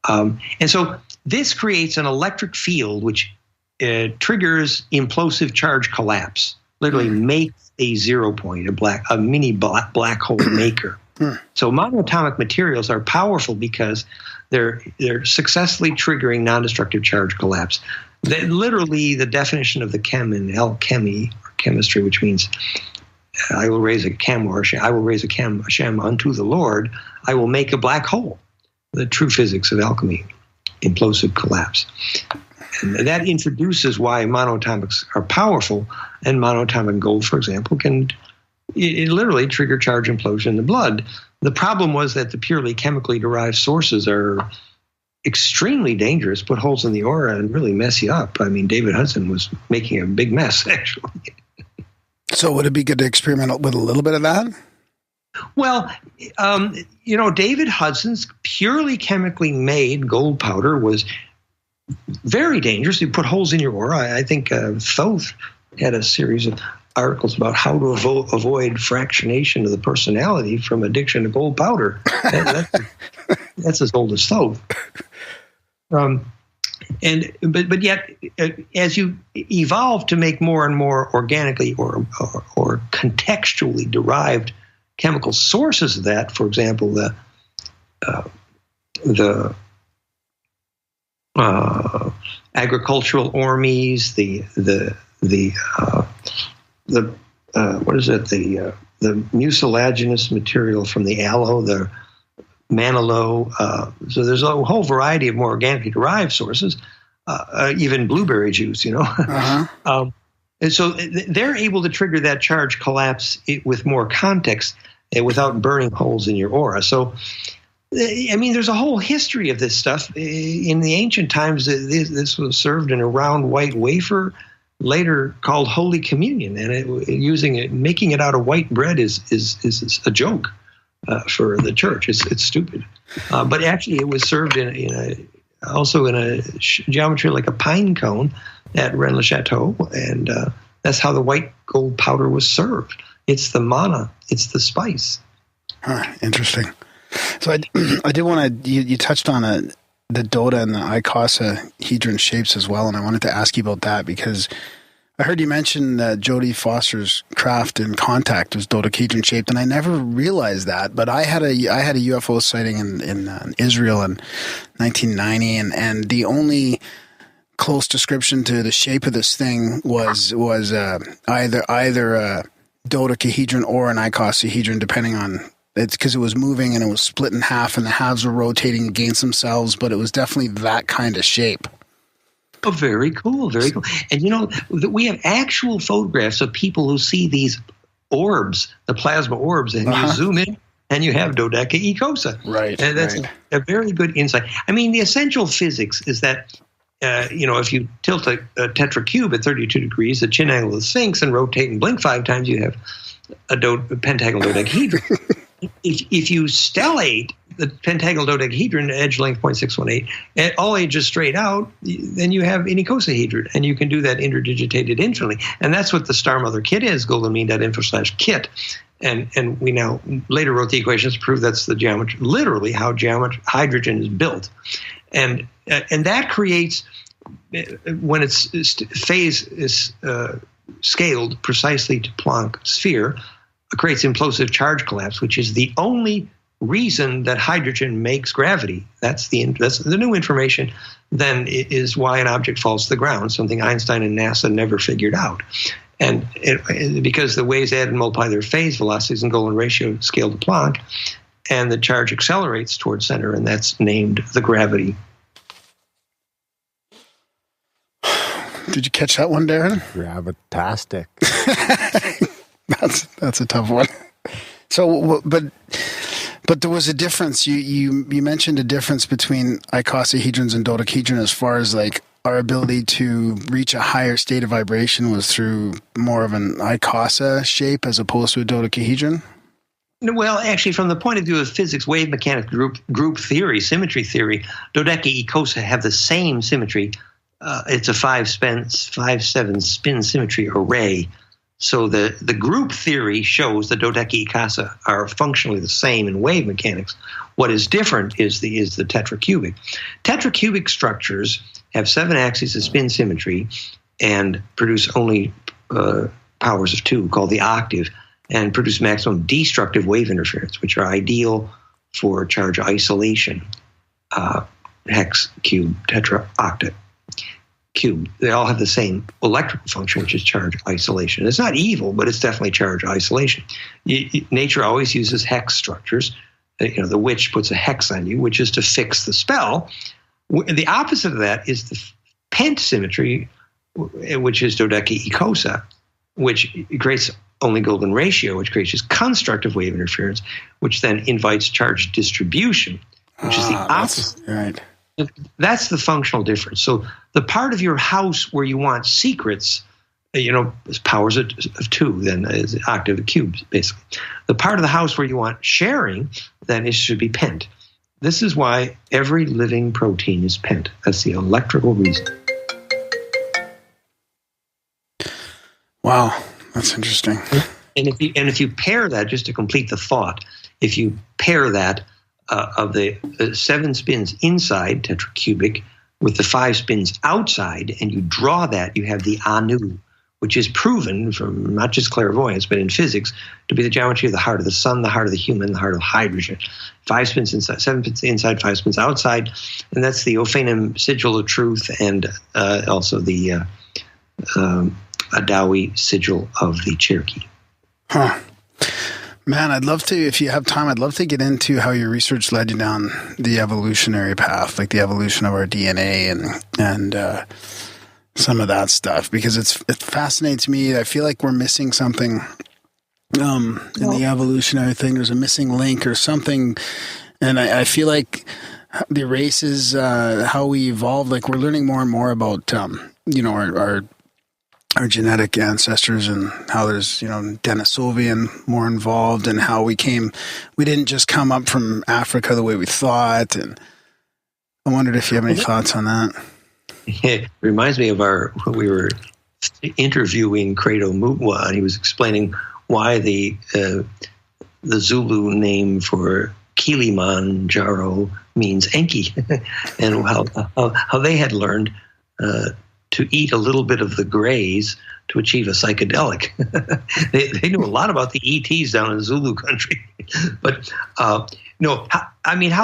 And so this creates an electric field which triggers implosive charge collapse, literally makes a 0 point, a mini black hole maker. So monoatomic materials are powerful because they're successfully triggering non-destructive charge collapse. Literally, the definition of the chem in alchemy or chemistry, which means I will raise a chem or I will raise a shem unto the Lord. I will make a black hole. The true physics of alchemy, implosive collapse. And that introduces why monoatomics are powerful, and monoatomic gold, for example, can literally trigger charge implosion in the blood. The problem was that the purely chemically derived sources are extremely dangerous, put holes in the aura, and really mess you up. I mean, David Hudson was making a big mess, actually. So would it be good to experiment with a little bit of that? Well, David Hudson's purely chemically made gold powder was very dangerous. You put holes in your aura. I think Thoth had a series of articles about how to avoid fractionation of the personality from addiction to gold powder. That's as old as Thoth. But yet, as you evolve to make more and more organically or contextually derived chemical sources of that, for example, the agricultural ormes, the mucilaginous material from the aloe, the manalo. So there's a whole variety of more organically derived sources, even blueberry juice, Uh-huh. And so they're able to trigger that charge collapse with more context and without burning holes in your aura. So, I mean, there's a whole history of this stuff. In the ancient times, this was served in a round white wafer, later called Holy Communion, and making it out of white bread is a joke for the church. It's stupid, but actually, it was served also in a geometry like a pine cone at Rennes-le-Chateau, and that's how the white gold powder was served. It's the mana, it's the spice. Interesting. So I did want to, you touched on the doda and the icosahedron shapes as well, and I wanted to ask you about that because I heard you mention that Jodie Foster's craft in Contact was dodecahedron shaped, and I never realized that. But I had a UFO sighting in Israel in 1990, and the only close description to the shape of this thing was either a dodecahedron or an icosahedron, depending on it's because it was moving and it was split in half, and the halves were rotating against themselves. But it was definitely that kind of shape. Oh, very cool, very cool. And we have actual photographs of people who see these orbs, the plasma orbs, and you zoom in and you have dodecaecosa. Right. And that's a very good insight. I mean, the essential physics is that, if you tilt a tetracube at 32 degrees, the chin angle of the Sphinx, and rotate and blink 5 times, you have a pentagonal dodecahedron. If you stellate the pentagonal dodecahedron, edge length 0.618, at all edges straight out, then you have an icosahedron, and you can do that interdigitated infinitely. And that's what the Star Mother kit is, goldenmean.info/kit. And we now later wrote the equations to prove that's the geometry, literally how hydrogen is built. And that creates, when its phase is scaled precisely to Planck sphere, creates implosive charge collapse, which is the only reason that hydrogen makes gravity. That's the new information. Then it is why an object falls to the ground, something Einstein and NASA never figured out. And because the waves add and multiply their phase velocities and Golden ratio scaled to Planck, and the charge accelerates towards center, and that's named the gravity. Did you catch that one, Darren? Gravitastic. That's a tough one. So, but there was a difference. You mentioned a difference between icosahedrons and dodecahedron as far as like our ability to reach a higher state of vibration was through more of an icosa shape as opposed to a dodecahedron. Well, actually, from the point of view of physics, wave mechanics, group theory, symmetry theory, dodecaecosa have the same symmetry. It's a 5-7 spin symmetry array. So the group theory shows the dodecaecosa are functionally the same in wave mechanics. What is different is the tetracubic. Tetracubic structures have 7 axes of spin symmetry and produce only powers of 2, called the octave, and produce maximum destructive wave interference, which are ideal for charge isolation. Hex, cube, tetra, octet. cube. They all have the same electrical function, which is charge isolation. It's not evil, but it's definitely charge isolation. Nature always uses hex structures. The witch puts a hex on you, which is to fix the spell. The opposite of that is the pent symmetry, which is dodeca-icosa, which creates only golden ratio, which creates this constructive wave interference, which then invites charge distribution, which is the opposite. Right. That's the functional difference. So the part of your house where you want secrets, is powers of 2, then is octave of cubes, basically. The part of the house where you want sharing, then it should be pent. This is why every living protein is pent. That's the electrical reason. Wow, that's interesting. And if you pair that, just to complete the thought, if you pair that of the 7 spins inside tetracubic with the 5 spins outside, and you draw that, you have the anu, which is proven from not just clairvoyance, but in physics, to be the geometry of the heart of the sun, the heart of the human, the heart of hydrogen. 5 spins inside, 7 spins inside, 5 spins outside, and that's the Ophanim sigil of truth, and also the Adawi sigil of the Cherokee. Huh. Man, I'd love to, if you have time, I'd love to get into how your research led you down the evolutionary path, like the evolution of our DNA and some of that stuff, because it fascinates me. I feel like we're missing something in the evolutionary thing. There's a missing link or something, and I feel like the races, how we evolved, like we're learning more and more about our genetic ancestors and how there's, Denisovian more involved, and how we didn't just come up from Africa the way we thought. And I wondered if you have any thoughts on that. It reminds me of when we were interviewing Credo Mutwa, and he was explaining why the Zulu name for Kilimanjaro means Enki, and how they had learned to eat a little bit of the grays to achieve a psychedelic. They knew a lot about the ETs down in Zulu country. But how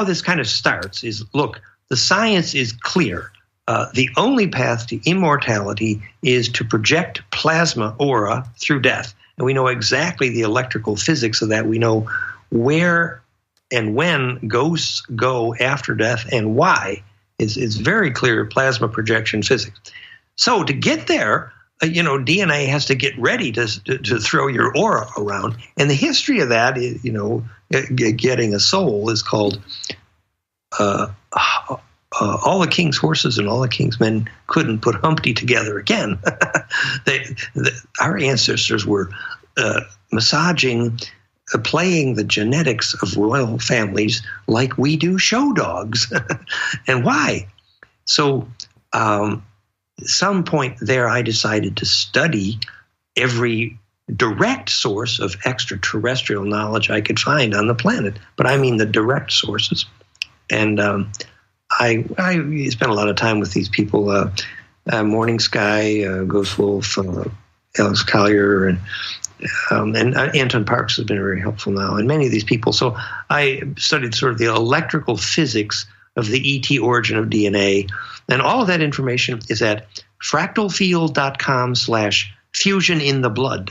this kind of starts is, look, the science is clear. The only path to immortality is to project plasma aura through death. And we know exactly the electrical physics of that. We know where and when ghosts go after death and why. It's very clear plasma projection physics. So to get there, DNA has to get ready to throw your aura around. And the history of that is, getting a soul is called all the king's horses and all the king's men couldn't put Humpty together again. Our ancestors were massaging, playing the genetics of royal families like we do show dogs. And why? So some point there, I decided to study every direct source of extraterrestrial knowledge I could find on the planet. But I mean the direct sources. And I spent a lot of time with these people, Morning Sky, Ghost Wolf, Alex Collier, and Anton Parks has been very helpful now, and many of these people. So I studied sort of the electrical physics of the ET origin of DNA, and all of that information is at fractalfield.com/fusionintheblood.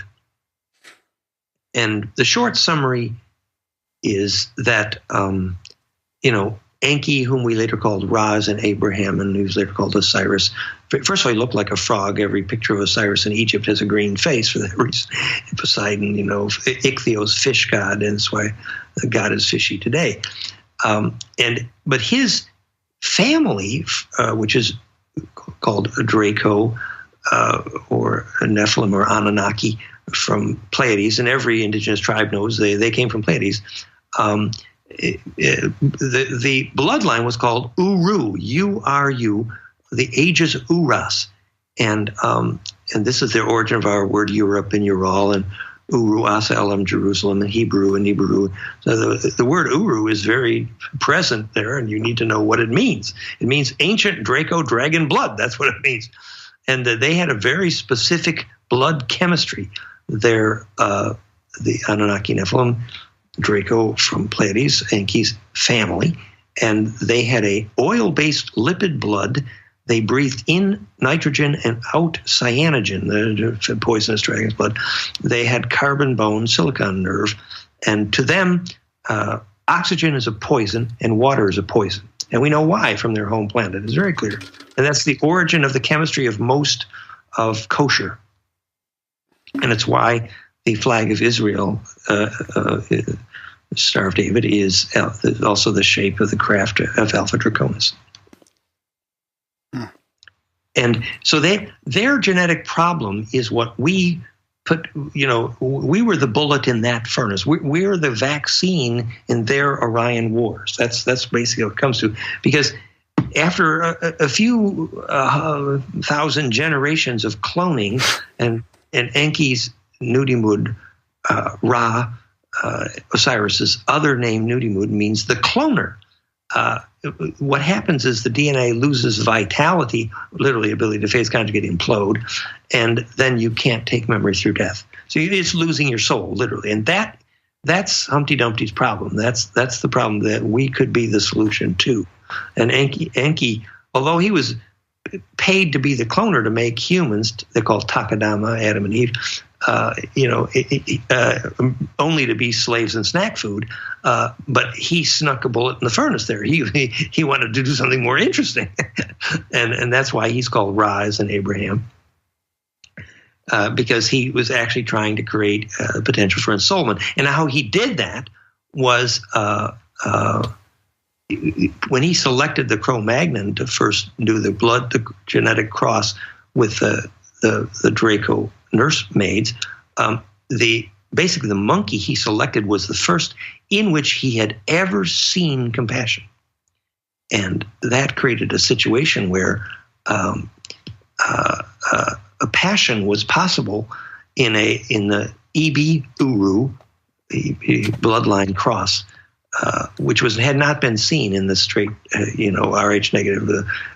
And the short summary is that, Enki, whom we later called Raz, and Abraham, and he was later called Osiris. First of all, he looked like a frog. Every picture of Osiris in Egypt has a green face for that reason. And Poseidon, Ichthyo's fish god, and that's why the god is fishy today. But his family, which is called Draco, or Nephilim or Anunnaki from Pleiades, and every indigenous tribe knows they came from Pleiades. The bloodline was called Uru, U-R-U, the ages Uras, and this is the origin of our word Europe and Ural, and Uru, Asa, Elam, Jerusalem, and Hebrew and Hebrew. So the word Uru is very present there, and you need to know what it means. It means ancient Draco dragon blood. That's what it means. And they had a very specific blood chemistry. They're the Anunnaki Nephilim, Draco from Pleiades, Enki's family, and they had a oil-based lipid blood they breathed in nitrogen and out cyanogen, the poisonous dragon's blood. They had carbon bone, silicon nerve, and to them, oxygen is a poison and water is a poison. And we know why from their home planet. It's very clear. And that's the origin of the chemistry of most of kosher. And it's why the flag of Israel, Star of David, is also the shape of the craft of Alpha Draconis. And so their genetic problem is what we put, we were the bullet in that furnace. We're the vaccine in their Orion wars. That's basically what it comes to. Because after a few thousand generations of cloning and Enki's Nudimud, Ra, Osiris's other name Nudimud means the cloner. What happens is the DNA loses vitality, literally ability to phase conjugate, implode, and then you can't take memory through death. So it's losing your soul, literally. And that's Humpty Dumpty's problem. That's the problem that we could be the solution to. And Enki, although he was paid to be the cloner to make humans, they're called Takadama, Adam and Eve, only to be slaves and snack food. But he snuck a bullet in the furnace there. He wanted to do something more interesting. and that's why he's called Ra as in Abraham. Because he was actually trying to create potential for ensoulment. And how he did that was when he selected the Cro-Magnon to first do the genetic cross with the Draco nursemaids, basically the monkey he selected was the first in which he had ever seen compassion. And that created a situation where a passion was possible in the Ibi Uru bloodline cross, which had not been seen in the straight, Rh negative.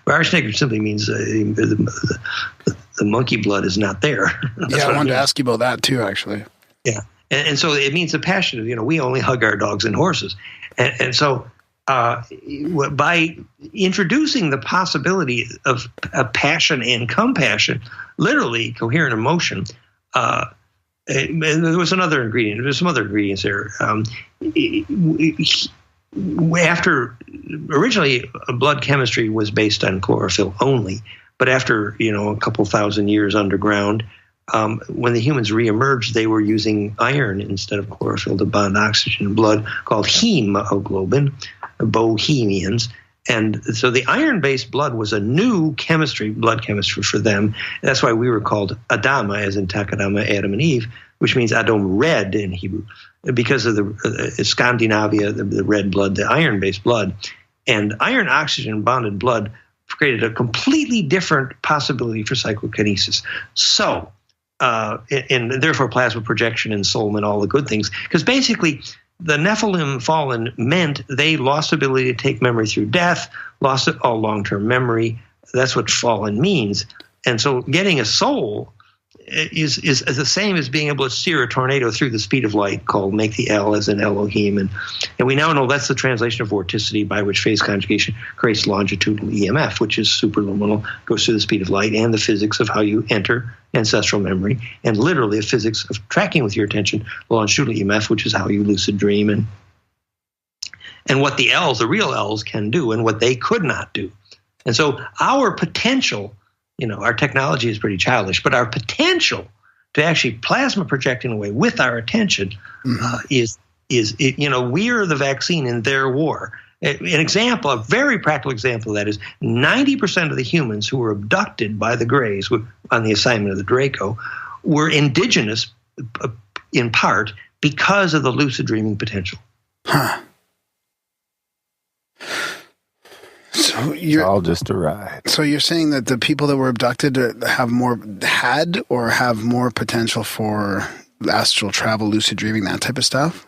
Rh negative simply means the monkey blood is not there. Yeah, I wanted to ask you about that too, actually. Yeah, and so it means the passion of, we only hug our dogs and horses. And so by introducing the possibility of a passion and compassion, literally coherent emotion, and there was another ingredient. There's some other ingredients there. After originally, blood chemistry was based on chlorophyll only, but after a couple thousand years underground, when the humans reemerged, they were using iron instead of chlorophyll to bond oxygen in blood, called hemoglobin, Bohemians. And so the iron-based blood was a new blood chemistry for them. That's why we were called Adama, as in Takadama, Adam and Eve, which means Adom, red in Hebrew, because of the Scandinavia, the red blood, the iron-based blood. And iron-oxygen bonded blood created a completely different possibility for psychokinesis. So, and therefore plasma projection, ensoulment, all the good things. Because basically, the Nephilim fallen meant they lost ability to take memory through death, lost all long-term memory. That's what fallen means. And so getting a soul is the same as being able to steer a tornado through the speed of light, called make the L as in Elohim. And we now know that's the translation of vorticity, by which phase conjugation creates longitudinal EMF, which is superluminal, goes through the speed of light, and the physics of how you enter ancestral memory, and literally the physics of tracking with your attention longitudinal EMF, which is how you lucid dream, and what the L's, the real L's, can do and what they could not do. And so our potential, our technology is pretty childish, but our potential to actually plasma project in a way with our attention is we are the vaccine in their war. An example, a very practical example of that is 90% of the humans who were abducted by the Greys on the assignment of the Draco were indigenous in part because of the lucid dreaming potential. Huh. So it's all just a ride. So you're saying that the people that were abducted have more potential for astral travel, lucid dreaming, that type of stuff?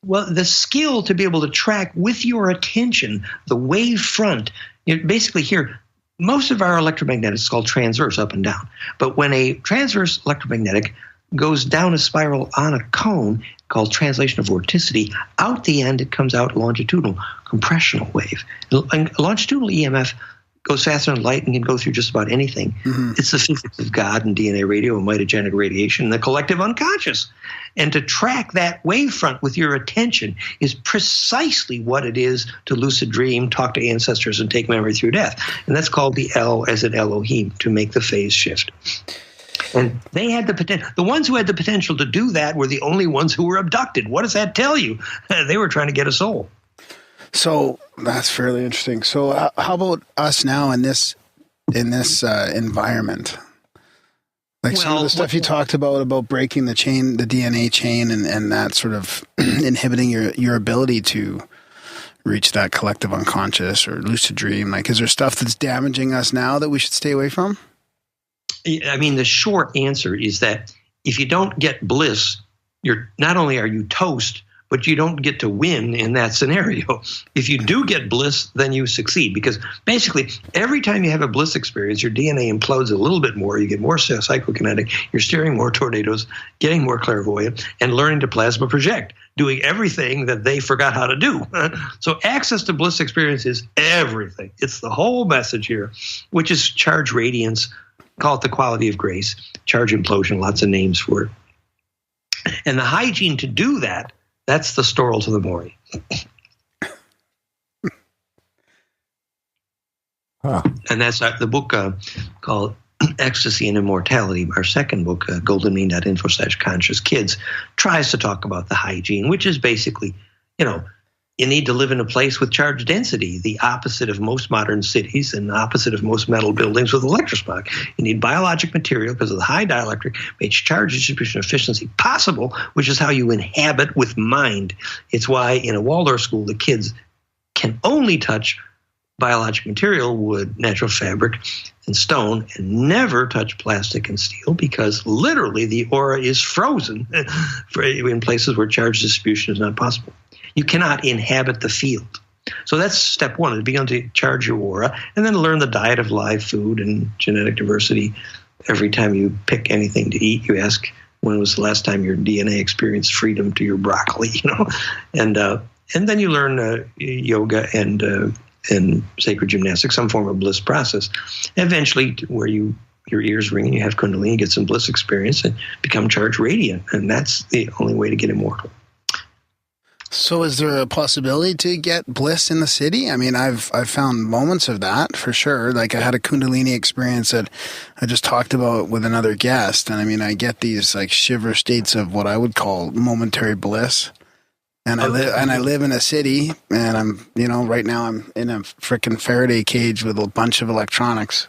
Well, the skill to be able to track with your attention the wave front. Basically here, most of our electromagnetics is called transverse, up and down. But when a transverse electromagnetic goes down a spiral on a cone, called translation of vorticity, out the end it comes out longitudinal compressional wave. And longitudinal EMF goes faster than light and can go through just about anything. Mm-hmm. It's the physics of God and DNA radio and mitogenic radiation and the collective unconscious. And to track that wavefront with your attention is precisely what it is to lucid dream, talk to ancestors, and take memory through death. And that's called the El as in Elohim, to make the phase shift. And they had the potential. The ones who had the potential to do that were the only ones who were abducted. What does that tell you? They were trying to get a soul. So that's fairly interesting. So how about us now in this environment? Like some of the stuff you talked about breaking the chain, the DNA chain, and that sort of inhibiting your ability to reach that collective unconscious or lucid dream. Like, is there stuff that's damaging us now that we should stay away from? I mean, the short answer is that if you don't get bliss, not only are you toast, but you don't get to win in that scenario. If you do get bliss, then you succeed, because basically every time you have a bliss experience, your DNA implodes a little bit more. You get more psychokinetic. You're steering more tornadoes, getting more clairvoyant, and learning to plasma project, doing everything that they forgot how to do. So access to bliss experience is everything. It's the whole message here, which is charge radiance. Call it the quality of grace, charge implosion, lots of names for it. And the hygiene to do that, that's the storal to the mori. Huh. And that's the book called Ecstasy and Immortality. Our second book, goldenmean.info/conscious kids, tries to talk about the hygiene, which is basically, you need to live in a place with charge density, the opposite of most modern cities and the opposite of most metal buildings with electrosmog. You need biologic material because of the high dielectric makes charge distribution efficiency possible, which is how you inhabit with mind. It's why in a Waldorf school, the kids can only touch biologic material, wood, natural fabric, and stone, and never touch plastic and steel, because literally the aura is frozen in places where charge distribution is not possible. You cannot inhabit the field. So that's step one, is begin to charge your aura, and then learn the diet of live food and genetic diversity. Every time you pick anything to eat, you ask, when was the last time your DNA experienced freedom to your broccoli, And then you learn yoga and sacred gymnastics, some form of bliss process. Eventually, where your ears ring and you have kundalini, get some bliss experience and become charged radiant. And that's the only way to get immortal. So is there a possibility to get bliss in the city? I mean, I've found moments of that for sure. Like I had a kundalini experience that I just talked about with another guest. And I mean, I get these like shiver states of what I would call momentary bliss. And I live in a city, and I'm, right now I'm in a freaking Faraday cage with a bunch of electronics.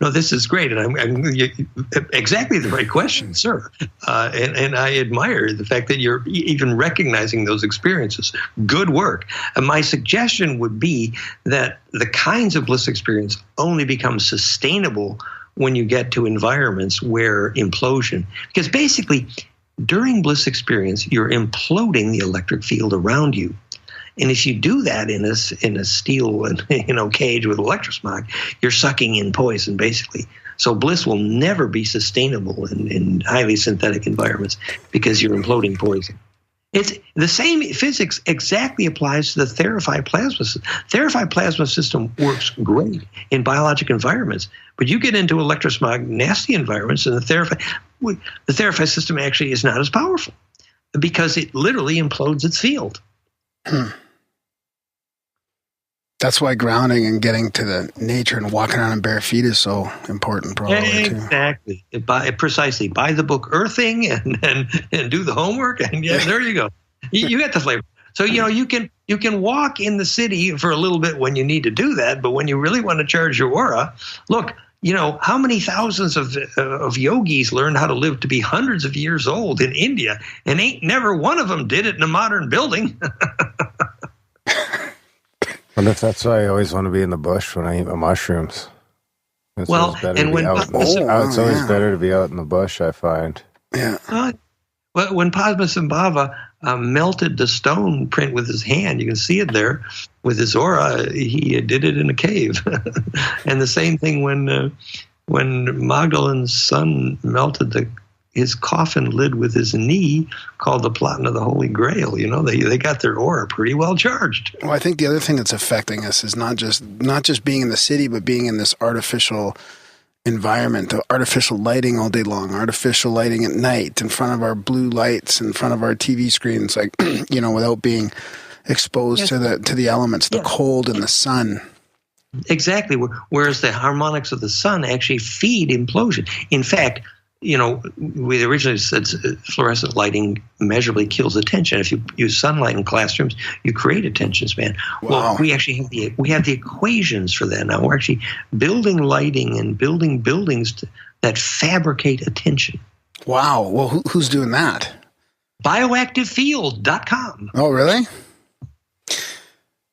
No, this is great, and I'm exactly the right question, sir. And I admire the fact that you're even recognizing those experiences. Good work. And my suggestion would be that the kinds of bliss experience only become sustainable when you get to environments where implosion, because basically during bliss experience, you're imploding the electric field around you. And if you do that in a steel cage with electrosmog, you're sucking in poison, basically. So bliss will never be sustainable in highly synthetic environments because you're imploding poison. It's the same physics exactly applies to the Therify plasma system. Therify plasma system works great in biologic environments, but you get into electrosmog nasty environments, and the Therify system actually is not as powerful because it literally implodes its field. That's why grounding and getting to the nature and walking around in bare feet is so important, probably. Exactly. Precisely. Buy the book Earthing and do the homework, and there you go. You get the flavor. So you can walk in the city for a little bit when you need to do that, but when you really want to charge your aura, look. How many thousands of yogis learned how to live to be hundreds of years old in India, and never one of them did it in a modern building. Well, if that's why I always want to be in the bush when I eat my mushrooms. It's always better to be out in the bush, I find. Yeah. When Padmasambhava melted the stone print with his hand, you can see it there with his aura. He did it in a cave. And the same thing when Magdalene's son melted his coffin lid with his knee, called the Platinum of the Holy Grail. You know, they got their aura pretty well charged. Well, I think the other thing that's affecting us is not just being in the city, but being in this artificial environment, the artificial lighting all day long, artificial lighting at night, in front of our blue lights, in front of our TV screens, like, you know, without being exposed to the elements, the cold and the sun. Exactly. Whereas the harmonics of the sun actually feed implosion. In fact, you know, we originally said fluorescent lighting measurably kills attention. If you use sunlight in classrooms, you create attention span. Wow. Well, we actually have the equations for that now. We're actually building lighting and building buildings that fabricate attention. Wow. Well, who's doing that? Bioactivefield.com. Oh, really?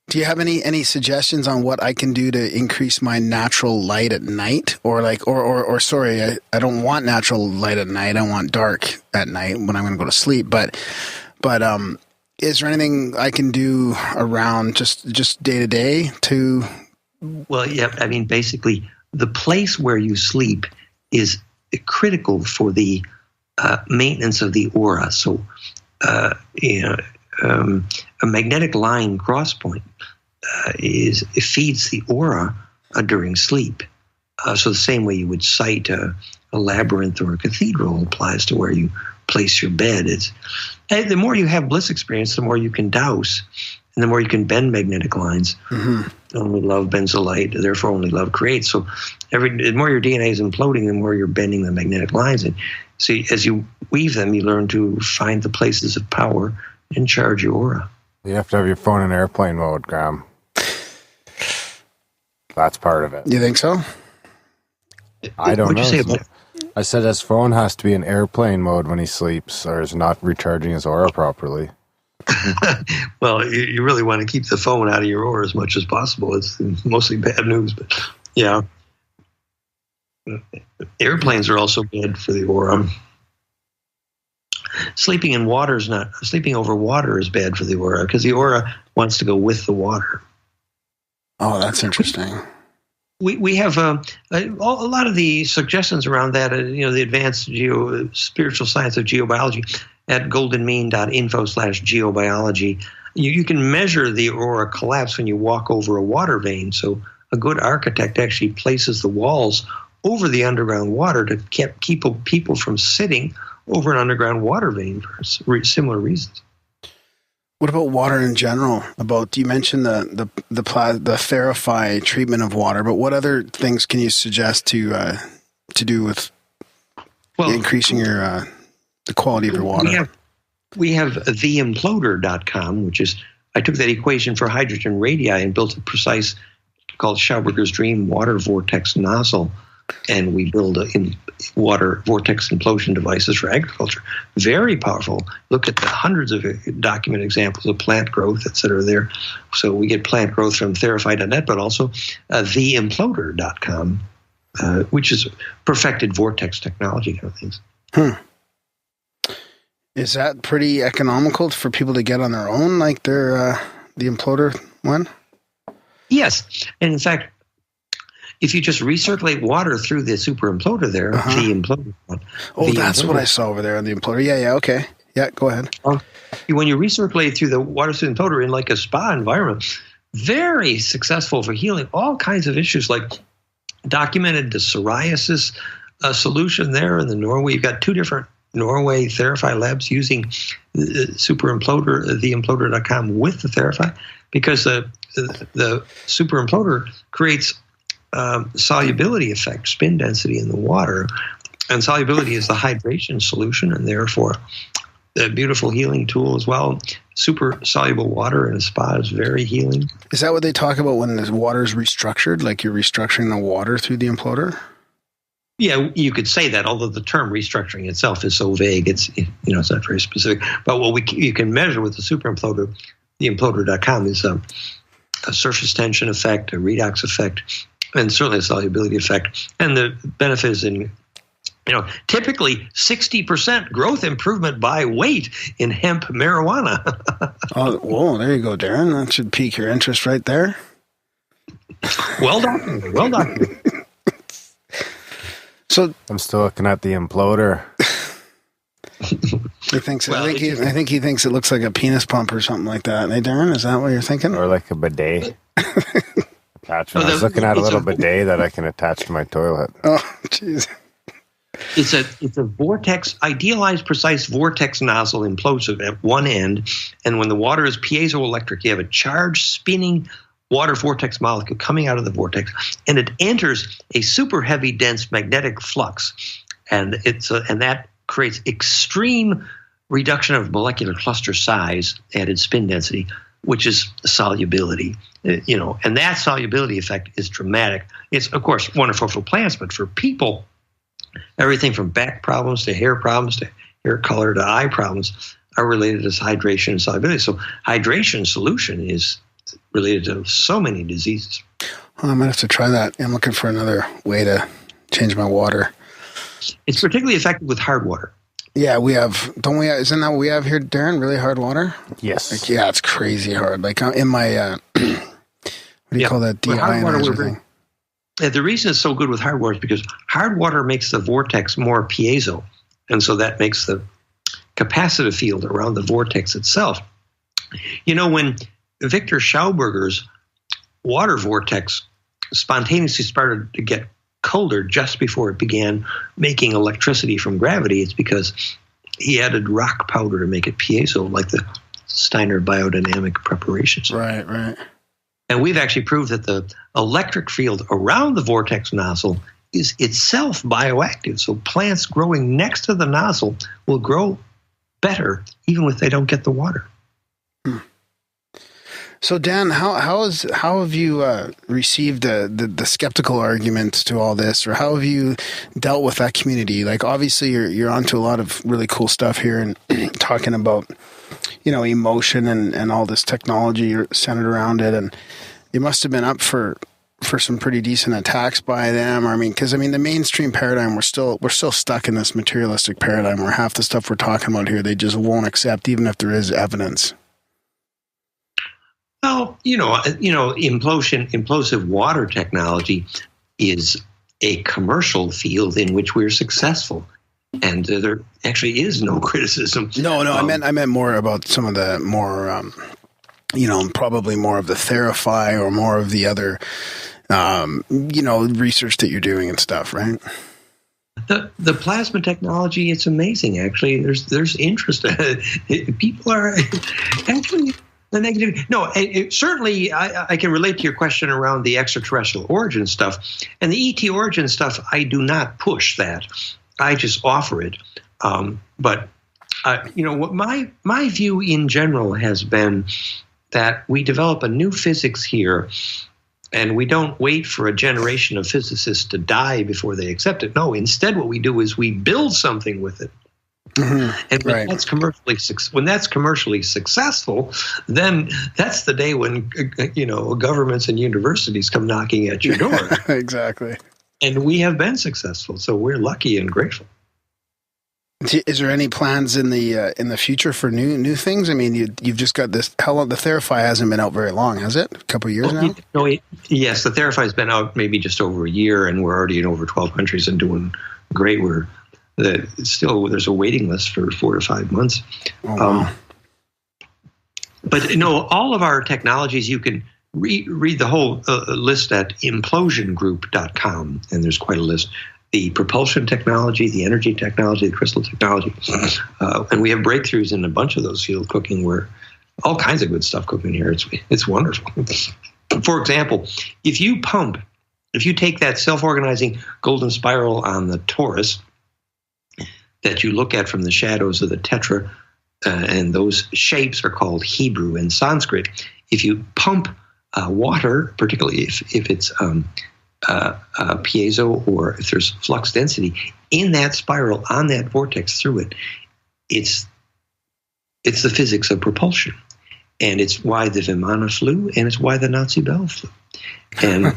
Do you have any suggestions on what I can do to increase my natural light at night? Or sorry, I don't want natural light at night. I want dark at night when I'm going to go to sleep. But is there anything I can do around just day to day to? Well, yeah. I mean, basically, the place where you sleep is critical for the maintenance of the aura. So, a magnetic line crosspoint it feeds the aura during sleep. So the same way you would cite a labyrinth or a cathedral applies to where you place your bed. The more you have bliss experience, the more you can dowse, and the more you can bend magnetic lines. Mm-hmm. Only love bends the light, therefore only love creates. So the more your DNA is imploding, the more you're bending the magnetic lines. And see, as you weave them, you learn to find the places of power and charge your aura. You have to have your phone in airplane mode, Graham. That's part of it. You think so? I don't know. What'd you say about it? I said his phone has to be in airplane mode when he sleeps, or is not recharging his aura properly. Well, you really want to keep the phone out of your aura as much as possible. It's mostly bad news, but yeah. Airplanes are also bad for the aura. Sleeping over water is bad for the aura because the aura wants to go with the water. Oh, that's interesting. We have a lot of the suggestions around that, the advanced spiritual science of geobiology at goldenmean.info/geobiology. You can measure the aura collapse when you walk over a water vein. So a good architect actually places the walls over the underground water to keep people from sitting over an underground water vein for similar reasons. What about water in general? You mentioned the Therify treatment of water, but what other things can you suggest to do with increasing your the quality of your water? We have theimploder.com, which is, I took that equation for hydrogen radii and built a precise, called Schauberger's Dream water vortex nozzle. And we build water vortex implosion devices for agriculture. Very powerful. Look at the hundreds of documented examples of plant growth, et cetera, there. So we get plant growth from therify.net, but also theimploder.com, which is perfected vortex technology kind of things. Is that pretty economical for people to get on their own, like the imploder one? Yes. And in fact, if you just recirculate water through the super imploder there, the imploder. That's what I saw over there on the imploder. Yeah, okay. Yeah, go ahead. When you recirculate through the water through the imploder in like a spa environment, very successful for healing all kinds of issues, like documented the psoriasis solution there in the Norway. You've got two different Norway Therify labs using the super imploder, theimploder.com with the Therify, because the super imploder creates solubility effect, spin density in the water, and solubility is the hydration solution, and therefore a beautiful healing tool as well. Super soluble water in a spa is very healing. Is that what they talk about when the water is restructured, like you're restructuring the water through the imploder? Yeah, you could say that, although the term restructuring itself is so vague, it's not very specific. But what you can measure with the super imploder, the imploder.com, is a surface tension effect, a redox effect, and certainly a solubility effect. And the benefit is in, typically 60% growth improvement by weight in hemp marijuana. There you go, Darren. That should pique your interest right there. Well documented. So I'm still looking at the imploder. He thinks. I think he thinks it looks like a penis pump or something like that. Hey, Darren, is that what you're thinking? Or like a bidet. Attachment. I was looking at a little bidet that I can attach to my toilet. Oh, jeez. It's a vortex, idealized, precise vortex nozzle implosive at one end, and when the water is piezoelectric, you have a charged, spinning water vortex molecule coming out of the vortex, and it enters a super heavy, dense magnetic flux, and that creates extreme reduction of molecular cluster size, added spin density, which is solubility. And that solubility effect is dramatic. It's, of course, wonderful for plants, but for people, everything from back problems to hair color to eye problems are related to hydration and solubility. So hydration solution is related to so many diseases. I'm going to have to try that. I'm looking for another way to change my water. It's particularly effective with hard water. Yeah, we have, don't we? Isn't that what we have here, Darren? Really hard water? Yes. Like, yeah, it's crazy hard. Like in my, what do you call that? Deionizer thing. Yeah, the reason it's so good with hard water is because hard water makes the vortex more piezo. And so that makes the capacitive field around the vortex itself. When Victor Schauberger's water vortex spontaneously started to get colder just before it began making electricity from gravity, it's because he added rock powder to make it piezo, like the Steiner biodynamic preparations. Right. And we've actually proved that the electric field around the vortex nozzle is itself bioactive. So plants growing next to the nozzle will grow better even if they don't get the water. So Dan, how have you received the skeptical arguments to all this, or how have you dealt with that community? Like, obviously you're onto a lot of really cool stuff here and talking about, emotion and all this technology centered around it, and you must have been up for some pretty decent attacks by them. Because the mainstream paradigm, we're still stuck in this materialistic paradigm where half the stuff we're talking about here they just won't accept, even if there is evidence. Well, implosive water technology is a commercial field in which we're successful, and there actually is no criticism. No, I meant more about some of the more, probably more of the Therify or more of the other, research that you're doing and stuff, right? The plasma technology, it's amazing. Actually, there's interest. People are actually. The negative. No, certainly I can relate to your question around the extraterrestrial origin stuff. And the ET origin stuff, I do not push that. I just offer it. But what my view in general has been that we develop a new physics here, and we don't wait for a generation of physicists to die before they accept it. No, instead what we do is we build something with it. Mm-hmm. And when that's commercially successful, then that's the day when governments and universities come knocking at your door. Exactly. And we have been successful, so we're lucky and grateful. Is there any plans in the future for new things? You've just got this. How long? The Therify hasn't been out very long, has it? A couple of years now. Yes, the Therify's been out maybe just over a year, and we're already in over 12 countries and doing great. There's a waiting list for 4 to 5 months. Oh, wow. But all of our technologies, you can read the whole list at implosiongroup.com, and there's quite a list. The propulsion technology, the energy technology, the crystal technology, and we have breakthroughs in a bunch of those fields. Cooking, where all kinds of good stuff cooking here. It's wonderful. For example, if you take that self-organizing golden spiral on the torus that you look at from the shadows of the tetra, and those shapes are called Hebrew and Sanskrit. If you pump water, particularly if it's piezo or if there's flux density, in that spiral, on that vortex through it, it's the physics of propulsion. And it's why the Vimana flew, and it's why the Nazi Bell flew. And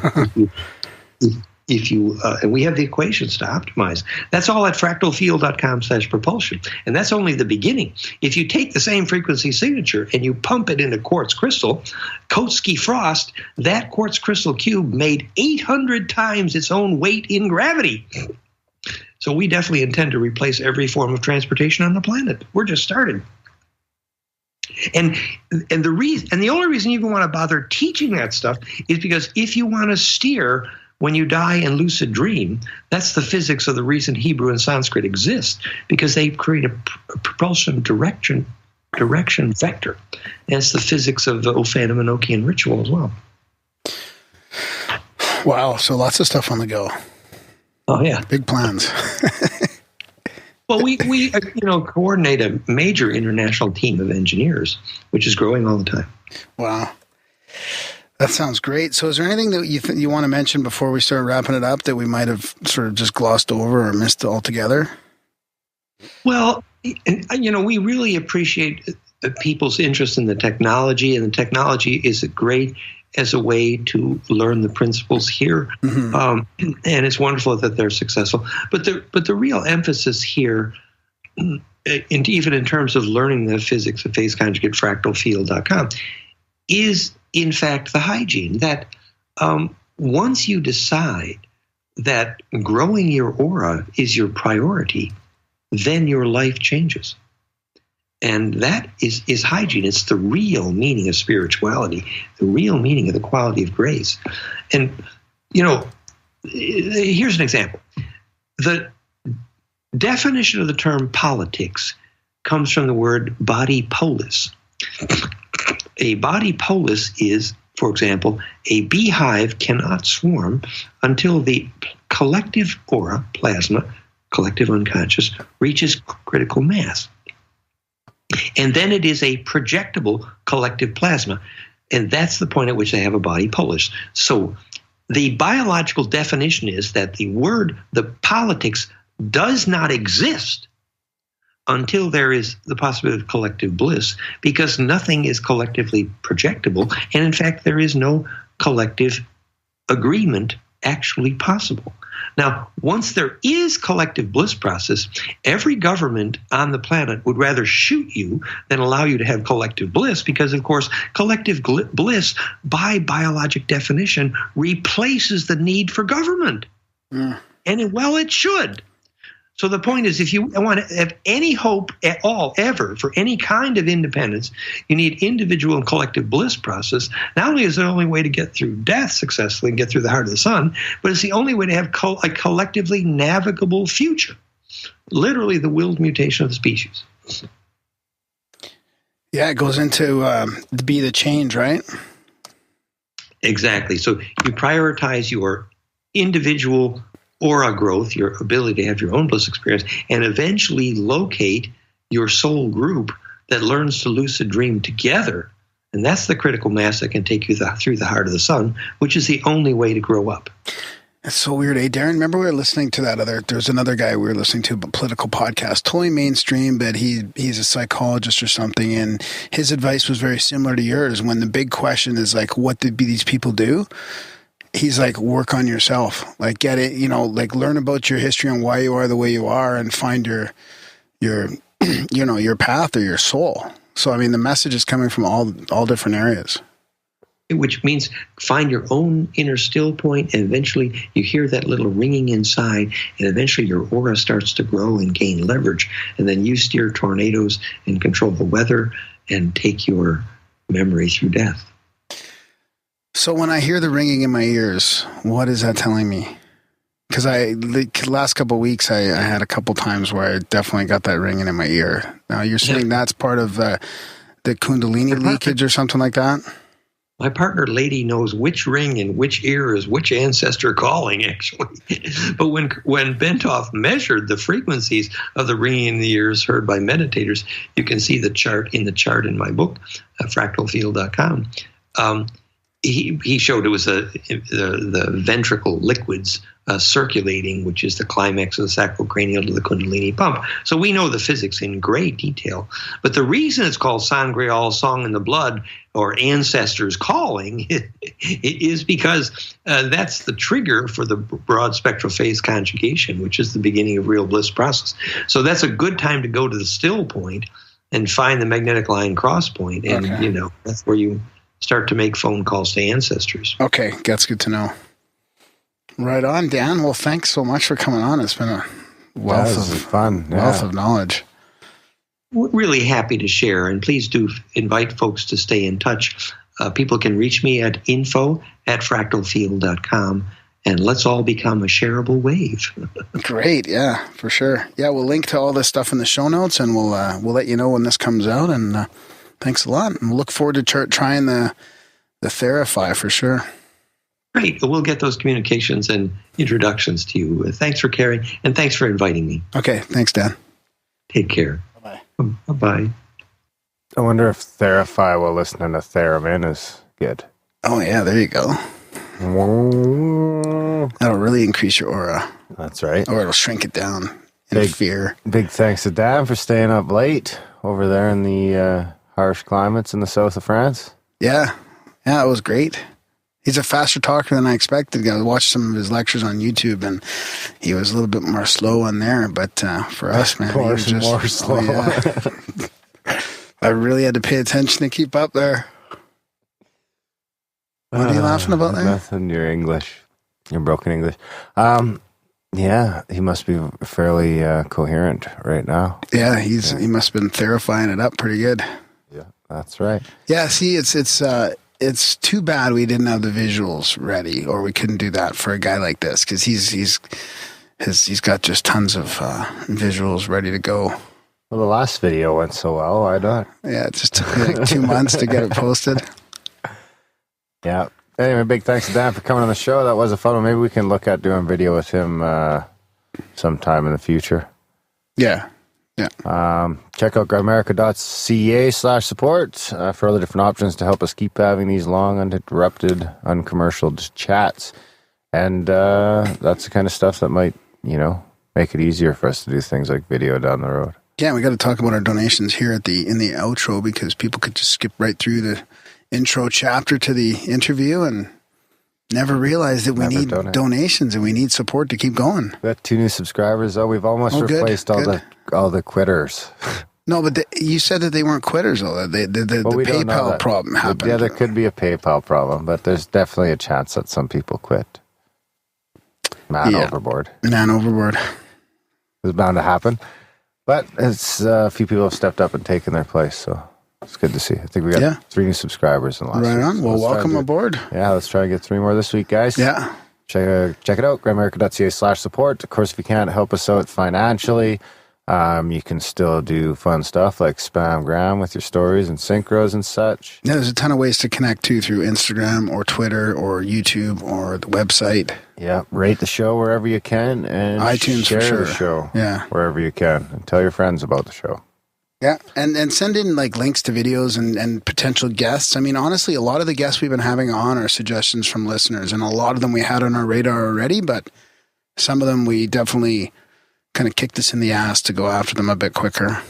and we have the equations to optimize. That's all at fractalfield.com/propulsion. And that's only the beginning. If you take the same frequency signature and you pump it into quartz crystal, Kotsky frost, that quartz crystal cube made 800 times its own weight in gravity. So we definitely intend to replace every form of transportation on the planet. We're just starting. And the only reason you even want to bother teaching that stuff is because if you want to steer when you die in lucid dream, that's the physics of the reason Hebrew and Sanskrit exist, because they create a propulsion direction vector. And it's the physics of the Ophanum Enochian ritual as well. Wow, so lots of stuff on the go. Oh yeah, big plans. Well, we coordinate a major international team of engineers, which is growing all the time. Wow. That sounds great. So is there anything that you want to mention before we start wrapping it up that we might have sort of just glossed over or missed altogether? Well, we really appreciate people's interest in the technology, and the technology is great as a way to learn the principles here. Mm-hmm. And it's wonderful that they're successful. But the real emphasis here, and even in terms of learning the physics of phase conjugate fractalfield.com, is in fact the hygiene. That once you decide that growing your aura is your priority, then your life changes. And that is hygiene. It's the real meaning of spirituality, the real meaning of the quality of grace. And, here's an example. The definition of the term politics comes from the word body polis. A body polis is, for example, a beehive cannot swarm until the collective aura, plasma, collective unconscious, reaches critical mass. And then it is a projectable collective plasma. And that's the point at which they have a body polis. So the biological definition is that the politics does not exist until there is the possibility of collective bliss, because nothing is collectively projectable. And in fact, there is no collective agreement actually possible. Now, once there is collective bliss process, every government on the planet would rather shoot you than allow you to have collective bliss, because, of course, collective bliss, by biologic definition, replaces the need for government. And, it should. So the point is, if you want to have any hope at all, ever, for any kind of independence, you need individual and collective bliss process. Not only is it the only way to get through death successfully and get through the heart of the sun, but it's the only way to have a collectively navigable future. Literally the willed mutation of the species. Yeah, it goes into be the change, right? Exactly. So you prioritize your individual aura growth, your ability to have your own bliss experience, and eventually locate your soul group that learns to lucid dream together. And that's the critical mass that can take you through the heart of the sun, which is the only way to grow up. That's so weird, Darren? Remember we were listening to there's another guy we were listening to, a political podcast, totally mainstream, but he's a psychologist or something, and his advice was very similar to yours. When the big question is like, what did these people do? He's like, work on yourself, like get it, learn about your history and why you are the way you are, and find your path or your soul. So, I mean, the message is coming from all different areas. Which means find your own inner still point, and eventually you hear that little ringing inside, and eventually your aura starts to grow and gain leverage. And then you steer tornadoes and control the weather and take your memory through death. So when I hear the ringing in my ears, what is that telling me? Because the last couple of weeks, I had a couple times where I definitely got that ringing in my ear. Now you're saying that's part of the Kundalini leakage or something like that? My partner, Lady, knows which ring in which ear is which ancestor calling, actually. But when Bentoff measured the frequencies of the ringing in the ears heard by meditators, you can see the chart in my book, fractalfield.com. He showed it was the ventricle liquids circulating, which is the climax of the sacrocranial to the Kundalini pump. So we know the physics in great detail. But the reason it's called Sangreal, Song in the Blood, or ancestors calling, is because that's the trigger for the broad spectral phase conjugation, which is the beginning of real bliss process. So that's a good time to go to the still point and find the magnetic line cross point, and that's where you start to make phone calls to ancestors. Okay, that's good to know. Right on, Dan. Well, thanks so much for coming on. It's been a wealth of fun. Wealth of knowledge. We're really happy to share, and please do invite folks to stay in touch. People can reach me at info@fractalfield.com, and let's all become a shareable wave. Great, yeah, for sure. Yeah, we'll link to all this stuff in the show notes, and we'll let you know when this comes out. And thanks a lot. And we'll look forward to trying the Therify for sure. Great. We'll get those communications and introductions to you. Thanks for caring, and thanks for inviting me. Okay, thanks, Dan. Take care. Bye-bye. Bye-bye. I wonder if Therify while listening to Theremin is good. Oh, yeah, there you go. That'll really increase your aura. That's right. Or it'll shrink it down in fear. Big thanks to Dan for staying up late over there in the harsh climates in the south of France. Yeah, it was great. He's a faster talker than I expected. I watched some of his lectures on YouTube, and he was a little bit more slow on there. But for us, man, he was just more slow. Oh, yeah. I really had to pay attention to keep up there. What are you laughing about there? Nothing. Your English. Your broken English. Yeah, he must be fairly coherent right now. Yeah, he must have been therifying it up pretty good. Yeah, that's right. Yeah, see, it's too bad we didn't have the visuals ready, or we couldn't do that for a guy like this, because he's got just tons of visuals ready to go. Well, the last video went so well, why not? Yeah, it just took me like 2 months to get it posted. Yeah. Anyway, big thanks to Dan for coming on the show. That was a fun one. Maybe we can look at doing video with him sometime in the future. Yeah. Yeah. Check out Grimerica.ca/support for other different options to help us keep having these long, uninterrupted, uncommercial chats. And that's the kind of stuff that might, make it easier for us to do things like video down the road. Yeah, we got to talk about our donations here in the outro, because people could just skip right through the intro chapter to the interview and never realize that we need donations and we need support to keep going. We got 2 new subscribers. We've almost replaced all the quitters. No, but you said that they weren't quitters, though. The PayPal problem happened. Yeah, there could be a PayPal problem, but there's definitely a chance that some people quit. Man overboard. It was bound to happen. But it's a few people have stepped up and taken their place, so it's good to see. I think we got 3 new subscribers in the last week. Right on. Well, welcome aboard. Yeah, let's try and get 3 more this week, guys. Yeah. Check it out, Grimerica.ca/support. Of course, if you can't help us out financially, you can still do fun stuff like spam Gram with your stories and synchros and such. Yeah, there's a ton of ways to connect too, through Instagram or Twitter or YouTube or the website. Yeah, rate the show wherever you can, and iTunes share the show wherever you can, and tell your friends about the show. Yeah, and send in like links to videos and potential guests. I mean, honestly, a lot of the guests we've been having on are suggestions from listeners, and a lot of them we had on our radar already, but some of them we definitely kind of kicked us in the ass to go after them a bit quicker.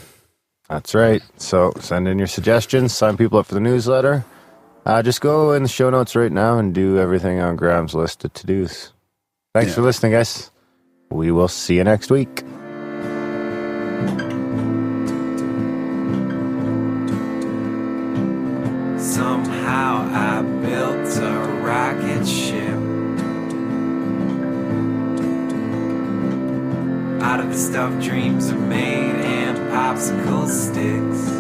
That's right. So send in your suggestions, sign people up for the newsletter. Just go in the show notes right now and do everything on Graham's list of to-dos. Thanks for listening, guys. We will see you next week. Somehow I built a rocket ship out of the stuff dreams are made and popsicle sticks.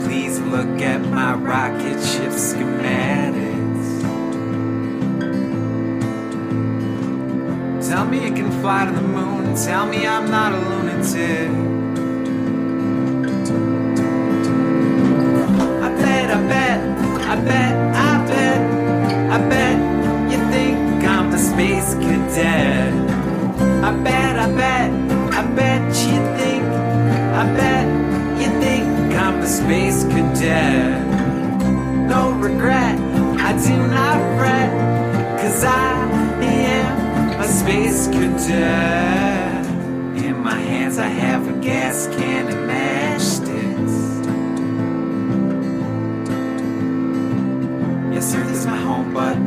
Please look at my rocket ship schematics. Tell me it can fly to the moon. Tell me I'm not a lunatic. I bet you think I'm a space cadet. I bet you think I'm a space cadet. No regret, I do not fret, 'cause I am a space cadet. In my hands I have a gas can and matchsticks. Yes, Earth is my home, but